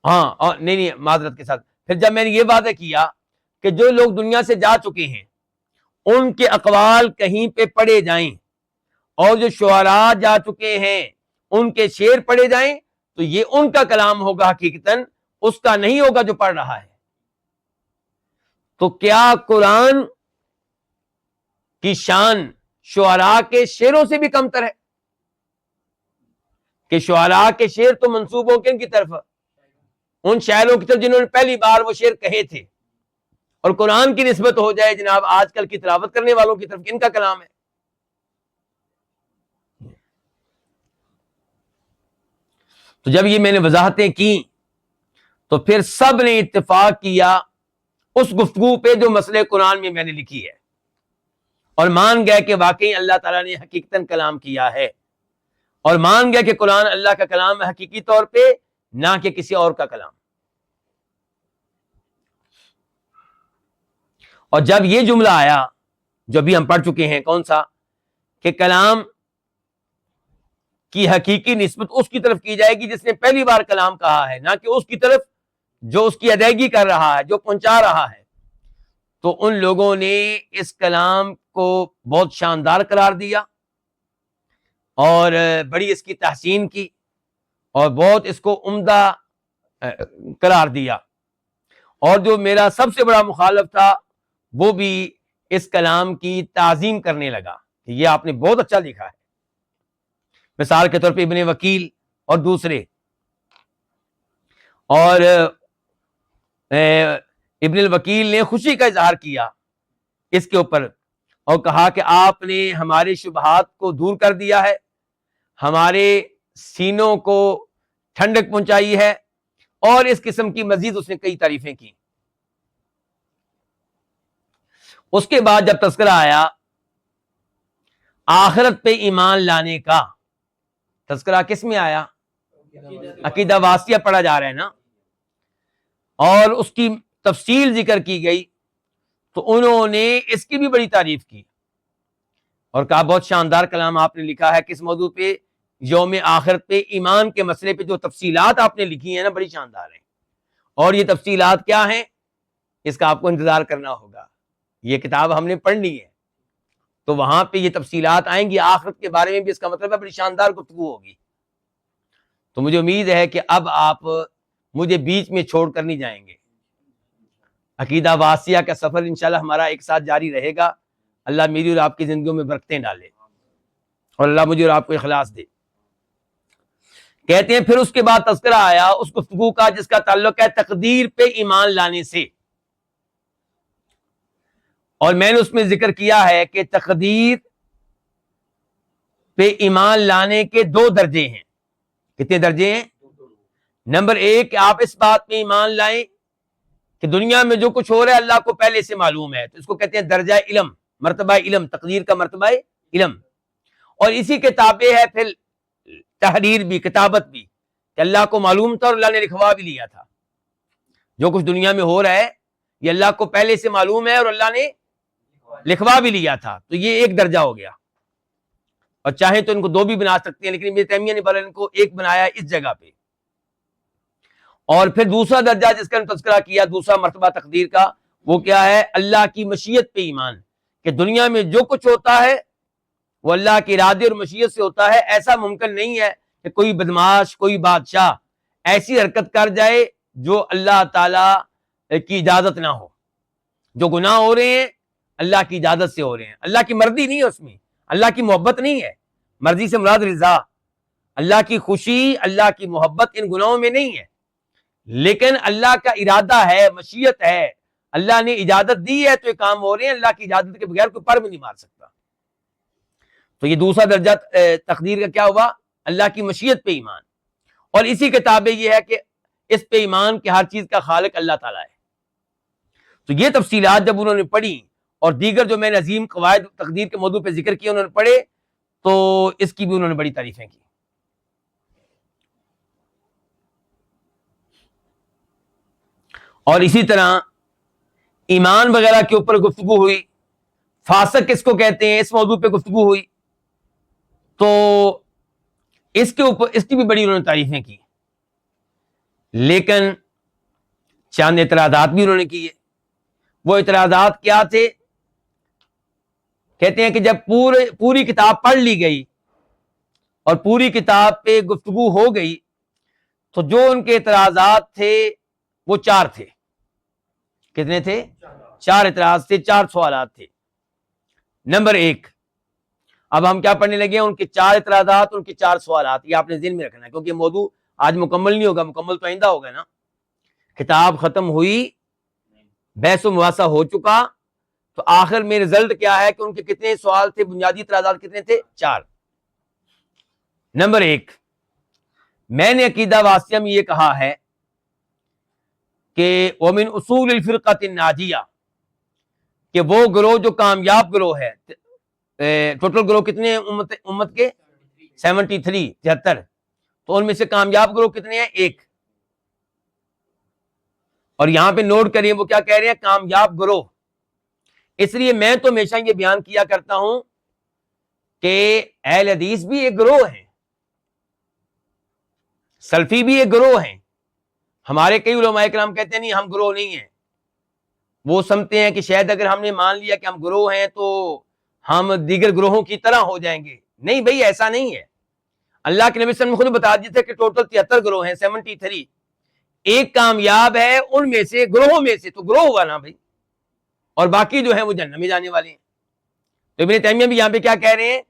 اور نہیں معذرت کے ساتھ، پھر جب میں نے یہ وعدہ کیا کہ جو لوگ دنیا سے جا چکے ہیں ان کے اقوال کہیں پہ پڑھے جائیں، اور جو شعراء جا چکے ہیں ان کے شعر پڑھے جائیں، تو یہ ان کا کلام ہوگا حقیقتاً، اس کا نہیں ہوگا جو پڑھ رہا ہے. تو کیا قرآن کی شان شعراء کے شعروں سے بھی کمتر ہے؟ کہ شعراء کے شعر تو منسوب ہو کن کی طرف؟ ان شاعروں کی طرف جنہوں نے پہلی بار وہ شعر کہے تھے. اور قرآن کی نسبت ہو جائے جناب آج کل کی تلاوت کرنے والوں کی طرف، ان کا کلام ہے. تو جب یہ میں نے وضاحتیں کی تو پھر سب نے اتفاق کیا اس گفتگو پہ جو مسئلہ قرآن میں نے لکھی ہے، اور مان گئے کہ واقعی اللہ تعالیٰ نے حقیقتاً کلام کیا ہے، اور مان گئے کہ قرآن اللہ کا کلام ہے حقیقی طور پہ، نہ کہ کسی اور کا کلام. اور جب یہ جملہ آیا جو بھی ہم پڑھ چکے ہیں، کون سا؟ کہ کلام کی حقیقی نسبت اس کی طرف کی جائے گی جس نے پہلی بار کلام کہا ہے، نہ کہ اس کی طرف جو اس کی ادائیگی کر رہا ہے، جو پہنچا رہا ہے. تو ان لوگوں نے اس کلام کو بہت شاندار قرار دیا اور بڑی اس کی تحسین کی اور بہت اس کو عمدہ قرار دیا. اور جو میرا سب سے بڑا مخالف تھا وہ بھی اس کلام کی تعظیم کرنے لگا کہ یہ آپ نے بہت اچھا لکھا ہے. مثال کے طور پہ ابن وکیل اور دوسرے، اور ابن الوکیل نے خوشی کا اظہار کیا اس کے اوپر اور کہا کہ آپ نے ہمارے شبہات کو دور کر دیا ہے، ہمارے سینوں کو ٹھنڈک پہنچائی ہے، اور اس قسم کی مزید اس نے کئی تعریفیں کی. اس کے بعد جب تذکرہ آیا آخرت پہ ایمان لانے کا، تذکرہ کس میں آیا؟ عقیدہ واسطیہ پڑھا جا رہا ہے نا. اور اس کی تفصیل ذکر کی گئی تو انہوں نے اس کی بھی بڑی تعریف کی اور کہا بہت شاندار کلام آپ نے لکھا ہے کس موضوع پہ؟ یوم آخرت پہ، ایمان کے مسئلے پہ جو تفصیلات آپ نے لکھی ہیں نا بڑی شاندار ہیں. اور یہ تفصیلات کیا ہیں اس کا آپ کو انتظار کرنا ہوگا. یہ کتاب ہم نے پڑھنی ہے تو وہاں پہ یہ تفصیلات آئیں گی آخرت کے بارے میں بھی. اس کا مطلب ہے بڑی شاندار گفتگو ہوگی. تو مجھے امید ہے کہ اب آپ مجھے بیچ میں چھوڑ کر نہیں جائیں گے. عقیدہ واسیہ کا سفر انشاءاللہ ہمارا ایک ساتھ جاری رہے گا. اللہ میری اور آپ کی زندگیوں میں برکتیں ڈالے اور اللہ مجھے اور آپ کو اخلاص دے. کہتے ہیں پھر اس کے بعد تذکرہ آیا اس گفتگو کا جس کا تعلق ہے تقدیر پہ ایمان لانے سے. اور میں نے اس میں ذکر کیا ہے کہ تقدیر پہ ایمان لانے کے 2 درجے ہیں. کتنے درجے ہیں؟ نمبر 1 کہ آپ اس بات میں ایمان لائیں کہ دنیا میں جو کچھ ہو رہا ہے اللہ کو پہلے سے معلوم ہے. تو اس کو کہتے ہیں درجہ علم، مرتبہ علم. تقدیر کا مرتبہ علم. اور اسی کے تابع ہے پھر تحریر بھی، کتابت بھی، کہ اللہ کو معلوم تھا اور اللہ نے لکھوا بھی لیا تھا. جو کچھ دنیا میں ہو رہا ہے یہ اللہ کو پہلے سے معلوم ہے اور اللہ نے لکھوا بھی لیا تھا. تو یہ ایک درجہ ہو گیا. اور چاہیں تو ان کو 2 بھی بنا سکتے ہیں لیکن ابن تیمیہ نے بھلا ان کو ایک بنایا اس جگہ پہ. اور پھر دوسرا درجہ جس کا تذکرہ کیا، دوسرا مرتبہ تقدیر کا، وہ کیا ہے؟ اللہ کی مشیت پہ ایمان، کہ دنیا میں جو کچھ ہوتا ہے وہ اللہ کے ارادے اور مشیت سے ہوتا ہے. ایسا ممکن نہیں ہے کہ کوئی بدماش، کوئی بادشاہ ایسی حرکت کر جائے جو اللہ تعالی کی اجازت نہ ہو. جو گناہ ہو رہے ہیں اللہ کی اجازت سے ہو رہے ہیں. اللہ کی مرضی نہیں ہے اس میں، اللہ کی محبت نہیں ہے. مرضی سے مراد رضا، اللہ کی خوشی، اللہ کی محبت ان گناہوں میں نہیں ہے. لیکن اللہ کا ارادہ ہے، مشیت ہے، اللہ نے اجازت دی ہے تو یہ کام ہو رہے ہیں. اللہ کی اجازت کے بغیر کوئی پر بھی نہیں مار سکتا. تو یہ دوسرا درجہ تقدیر کا کیا ہوا؟ اللہ کی مشیت پہ ایمان. اور اسی کے تابع یہ ہے کہ اس پہ ایمان کہ ہر چیز کا خالق اللہ تعالیٰ ہے. تو یہ تفصیلات جب انہوں نے پڑھی اور دیگر جو میں نے عظیم قواعد تقدیر کے موضوع پہ ذکر کیا انہوں نے پڑھے تو اس کی بھی انہوں نے بڑی تعریفیں کی. اور اسی طرح ایمان وغیرہ کے اوپر گفتگو ہوئی. فاسق کس کو کہتے ہیں اس موضوع پہ گفتگو ہوئی. تو اس کے اوپر اس کی بھی بڑی انہوں نے تعریفیں کی. لیکن چند اعتراضات بھی انہوں نے کیے. وہ اعتراضات کیا تھے؟ کہتے ہیں کہ جب پوری کتاب پڑھ لی گئی اور پوری کتاب پہ گفتگو ہو گئی تو جو ان کے اعتراضات تھے وہ 4 تھے. کتنے تھے؟ 4 اعتراض تھے، 4 سوالات تھے. نمبر 1، اب ہم کیا پڑھنے لگے ہیں؟ ان کے 4 اعتراضات، ان کے 4 سوالات. یہ آپ نے ذہن میں رکھنا ہے کیونکہ موضوع آج مکمل نہیں ہوگا، مکمل تو آئندہ ہوگا نا. کتاب ختم ہوئی، بحث و مباحثہ ہو چکا، تو آخر میں رزلٹ کیا ہے کہ ان کے کتنے سوال تھے؟ بنیادی اعتراضات کتنے تھے؟ 4. نمبر 1، میں نے عقیدہ واسطیہ میں یہ کہا ہے کہ ومن اصول الفرقۃ الناجیہ، کہ وہ گروہ جو کامیاب گروہ ہے. ٹوٹل گروہ کتنے ہیں امت کے؟ 73. تو ان میں سے کامیاب گروہ کتنے ہیں؟ 1. اور یہاں پہ نوٹ کریے وہ کیا کہہ رہے ہیں؟ کامیاب گروہ. اس لیے میں تو ہمیشہ یہ بیان کیا کرتا ہوں کہ اہل حدیث بھی ایک گروہ ہیں، سلفی بھی ایک گروہ ہیں. ہمارے کئی علماء کرام کہتے ہیں نہیں ہم گروہ نہیں ہیں. وہ سمجھتے ہیں کہ شاید اگر ہم نے مان لیا کہ ہم گروہ ہیں تو ہم دیگر گروہوں کی طرح ہو جائیں گے. نہیں بھائی، ایسا نہیں ہے. اللہ کے نبی صلی اللہ علیہ وسلم نے خود بتا دیا تھا کہ ٹوٹل 73 گروہ ہیں، 73. ایک کامیاب ہے ان میں سے، گروہوں میں سے، تو گروہ ہوا نا بھائی. اور باقی جو ہیں وہ جنت میں جانے والے ہیں. تو ابن تیمیہ بھی یہاں پہ کیا کہہ رہے ہیں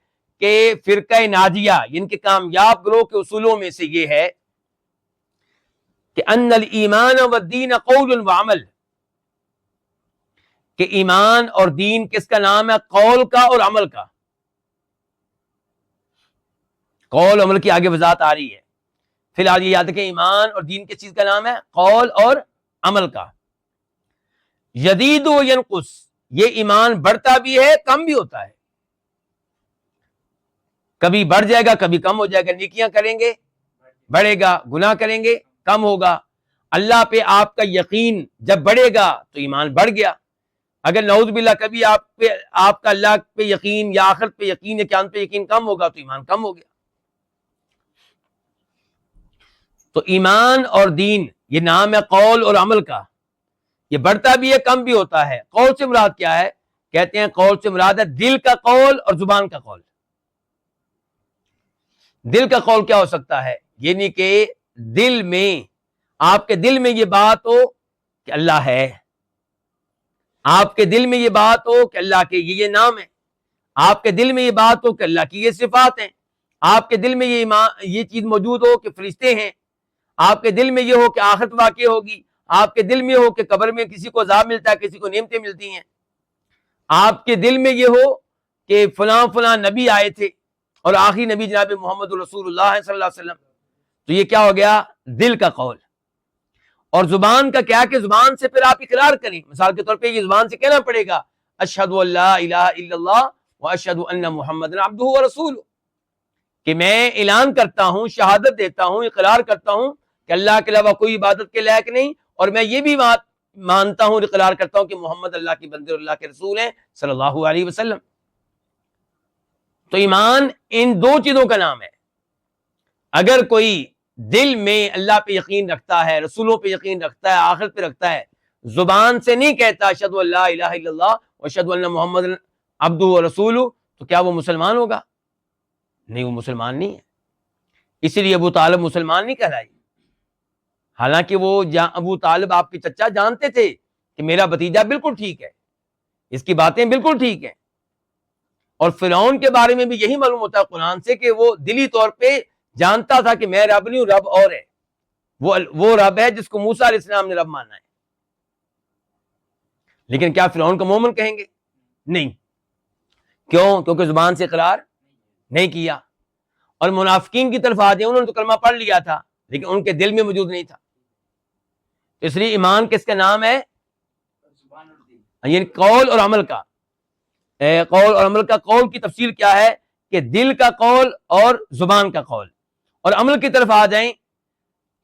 کہ فرقہ ناجیہ ان کے کامیاب گروہ کے اصولوں میں سے یہ ہے کہ ان الایمان والدین قول وعمل، کہ ایمان اور دین کس کا نام ہے؟ قول کا اور عمل کا. قول عمل کی آگے وضاحت آ رہی ہے. فی الحال یہ یاد رکھیں ایمان اور دین کس چیز کا نام ہے؟ قول اور عمل کا. یزید و ینقص، یہ ایمان بڑھتا بھی ہے کم بھی ہوتا ہے. کبھی بڑھ جائے گا، کبھی کم ہو جائے گا. نیکیاں کریں گے بڑھے گا، گناہ کریں گے کم ہوگا. اللہ پہ آپ کا یقین جب بڑھے گا تو ایمان بڑھ گیا. اگر نعوذ باللہ کبھی آپ کا اللہ پہ یقین یا آخرت پہ یقین یا قیامت پہ یقین کم ہوگا تو ایمان کم ہو گیا. تو ایمان اور دین یہ نام ہے قول اور عمل کا. یہ بڑھتا بھی ہے کم بھی ہوتا ہے. قول سے مراد کیا ہے؟ کہتے ہیں قول سے مراد ہے دل کا قول اور زبان کا قول. دل کا قول کیا ہو سکتا ہے؟ یعنی کہ دل میں آپ کے دل میں یہ بات ہو کہ اللہ ہے، آپ کے دل میں یہ بات ہو کہ اللہ کے یہ نام ہے، آپ کے دل میں یہ بات ہو کہ اللہ کی یہ صفات ہیں، آپ کے دل میں یہ چیز موجود ہو کہ فرشتے ہیں، آپ کے دل میں یہ ہو کہ آخرت واقع ہوگی، آپ کے دل میں ہو کہ قبر میں کسی کو عذاب ملتا ہے، کسی کو نعمتیں ملتی ہیں، آپ کے دل میں یہ ہو کہ فلاں فلاں نبی آئے تھے اور آخری نبی جناب محمد رسول اللہ صلی اللہ علیہ وسلم. تو یہ کیا ہو گیا؟ دل کا قول. اور زبان کا کیا کہ زبان سے پھر آپ اقرار کریں. مثال کے طور پہ یہ زبان سے کہنا پڑے گا اشہد ان لا الہ الا اللہ واشہد ان محمد عبدہ ورسولہ، کہ میں اعلان کرتا ہوں، شہادت دیتا ہوں، اقرار کرتا ہوں کہ اللہ کے علاوہ کوئی عبادت کے لائق نہیں، اور میں یہ بھی بات مانتا ہوں، اقرار کرتا ہوں کہ محمد اللہ کی بندے اور اللہ کے رسول ہیں صلی اللہ علیہ وسلم. تو ایمان ان دو چیزوں کا نام ہے. اگر کوئی دل میں اللہ پہ یقین رکھتا ہے، رسولوں پہ یقین رکھتا ہے، آخرت پہ رکھتا ہے، زبان سے نہیں کہتا اشہد ان لا الہ الا اللہ واشہد ان محمد عبدہ ورسولہ، تو کیا وہ مسلمان ہوگا؟ نہیں، وہ مسلمان نہیں ہے. اسی لیے ابو طالب مسلمان نہیں کہلائے. حالانکہ وہ ابو طالب آپ کے چچا جانتے تھے کہ میرا بھتیجا بالکل ٹھیک ہے، اس کی باتیں بالکل ٹھیک ہیں. اور فرعون کے بارے میں بھی یہی معلوم ہوتا ہے قرآن سے کہ وہ دلی طور پہ جانتا تھا کہ میں رب نہیں ہوں، رب اور ہے. وہ رب ہے جس کو موسیٰ علیہ السلام نے رب مانا ہے. لیکن کیا فرعون کو مومن کہیں گے؟ نہیں. کیوں؟ کیونکہ زبان سے اقرار نہیں کیا. اور منافقین کی طرف آ جائیں، انہوں نے تو کلمہ پڑھ لیا تھا لیکن ان کے دل میں موجود نہیں تھا. اس لیے ایمان کس کا نام ہے؟ یعنی قول اور عمل کا. قول اور عمل کا. قول کی تفصیل کیا ہے کہ دل کا قول اور زبان کا قول. اور عمل کی طرف آ جائیں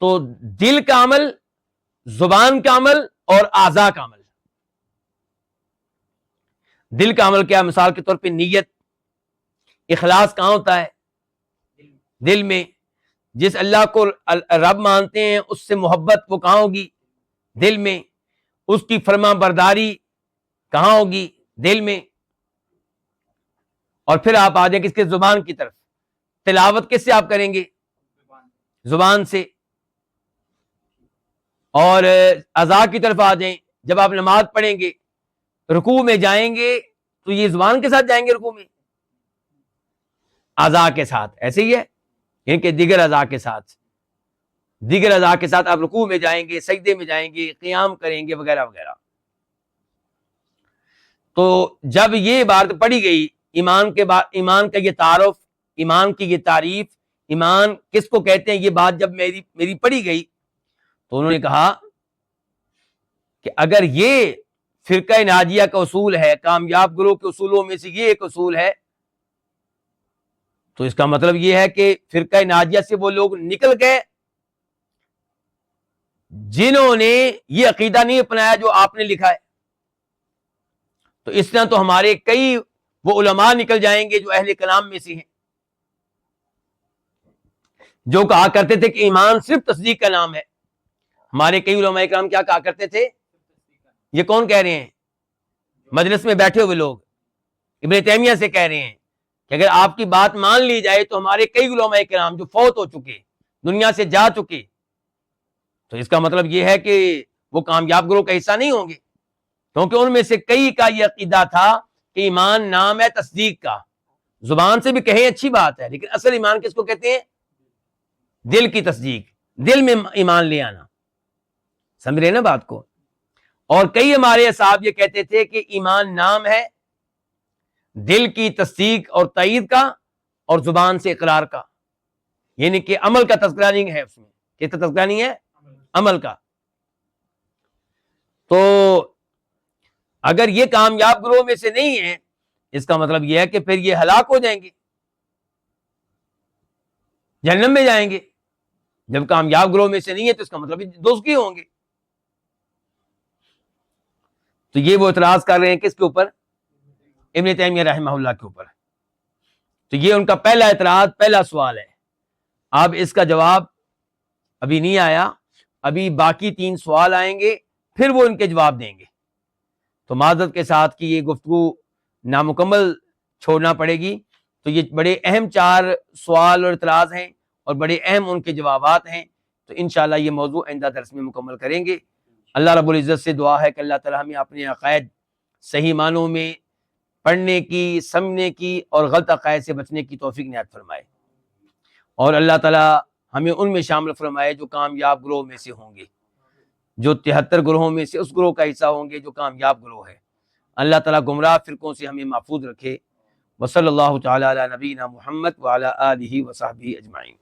تو دل کا عمل، زبان کا عمل اور اعضاء کا عمل. دل کا عمل کیا؟ مثال کے طور پہ نیت. اخلاص کہاں ہوتا ہے؟ دل میں. جس اللہ کو رب مانتے ہیں اس سے محبت وہ کہاں ہوگی؟ دل میں. اس کی فرما برداری کہاں ہوگی؟ دل میں. اور پھر آپ آ جائیں کس کے؟ زبان کی طرف. تلاوت کس سے آپ کریں گے؟ زبان سے. اور اعضاء کی طرف آ جائیں، جب آپ نماز پڑھیں گے، رکوع میں جائیں گے تو یہ زبان کے ساتھ جائیں گے رکوع میں؟ اعضاء کے ساتھ. ایسے ہی ہے، یعنی کہ دیگر اعضاء کے ساتھ. دیگر اعضاء کے ساتھ آپ رکوع میں جائیں گے، سجدے میں جائیں گے، قیام کریں گے وغیرہ وغیرہ. تو جب یہ عبارت پڑھی گئی ایمان کا یہ تعارف، ایمان کی یہ تعریف، ایمان کس کو کہتے ہیں، یہ بات جب میری پڑھی گئی تو انہوں نے کہا کہ اگر یہ فرقہ ناجیہ کا اصول ہے، کامیاب گروہ کے اصولوں میں سے یہ ایک اصول ہے، تو اس کا مطلب یہ ہے کہ فرقہ ناجیہ سے وہ لوگ نکل گئے جنہوں نے یہ عقیدہ نہیں اپنایا جو آپ نے لکھا ہے. تو اس طرح تو ہمارے کئی وہ علماء نکل جائیں گے جو اہل کلام میں سے ہیں، جو کہا کرتے تھے کہ ایمان صرف تصدیق کا نام ہے. ہمارے کئی علماء کرام کیا کہا کرتے تھے؟ یہ کون کہہ رہے ہیں؟ مجلس میں بیٹھے ہوئے لوگ ابن تیمیہ سے کہہ رہے ہیں کہ اگر آپ کی بات مان لی جائے تو ہمارے کئی علماء کرام جو فوت ہو چکے، دنیا سے جا چکے، تو اس کا مطلب یہ ہے کہ وہ کامیاب گروہ کا حصہ نہیں ہوں گے، کیونکہ ان میں سے کئی کا یہ عقیدہ تھا کہ ایمان نام ہے تصدیق کا. زبان سے بھی کہیں اچھی بات ہے، لیکن اصل ایمان کس کو کہتے ہیں؟ دل کی تصدیق، دل میں ایمان لے آنا. سمجھ رہے نا بات کو؟ اور کئی ہمارے اصحاب یہ کہتے تھے کہ ایمان نام ہے دل کی تصدیق اور تائید کا اور زبان سے اقرار کا، یعنی کہ عمل کا تذکرہ نہیں ہے اس میں. کس کا تذکرہ نہیں ہے؟ عمل کا. تو اگر یہ کامیاب گروہ میں سے نہیں ہے، اس کا مطلب یہ ہے کہ پھر یہ ہلاک ہو جائیں گے، جہنم میں جائیں گے. جب کامیاب گروہ میں سے نہیں ہے تو اس کا مطلب دوست کی ہوں گے. تو یہ وہ اعتراض کر رہے ہیں کس کے اوپر؟ ابن تیمیہ رحمہ اللہ کے اوپر. تو یہ ان کا پہلا اعتراض، پہلا سوال ہے. اب اس کا جواب ابھی نہیں آیا، ابھی باقی 3 سوال آئیں گے، پھر وہ ان کے جواب دیں گے. تو معذرت کے ساتھ کہ یہ گفتگو نامکمل چھوڑنا پڑے گی. تو یہ بڑے اہم 4 سوال اور اعتراض ہیں اور بڑے اہم ان کے جوابات ہیں. تو انشاءاللہ یہ موضوع آئندہ درس میں مکمل کریں گے. اللہ رب العزت سے دعا ہے کہ اللہ تعالی ہمیں اپنے عقائد صحیح معنوں میں پڑھنے کی، سمجھنے کی اور غلط عقائد سے بچنے کی توفیق عنایت فرمائے، اور اللہ تعالی ہمیں ان میں شامل فرمائے جو کامیاب گروہ میں سے ہوں گے، جو 73 گروہوں میں سے اس گروہ کا حصہ ہوں گے جو کامیاب گروہ ہے. اللہ تعالیٰ گمراہ فرقوں سے ہمیں محفوظ رکھے. وصلی اللہ تعالی علی نبینا محمد وعلی آلہ وصحبہ اجمعین.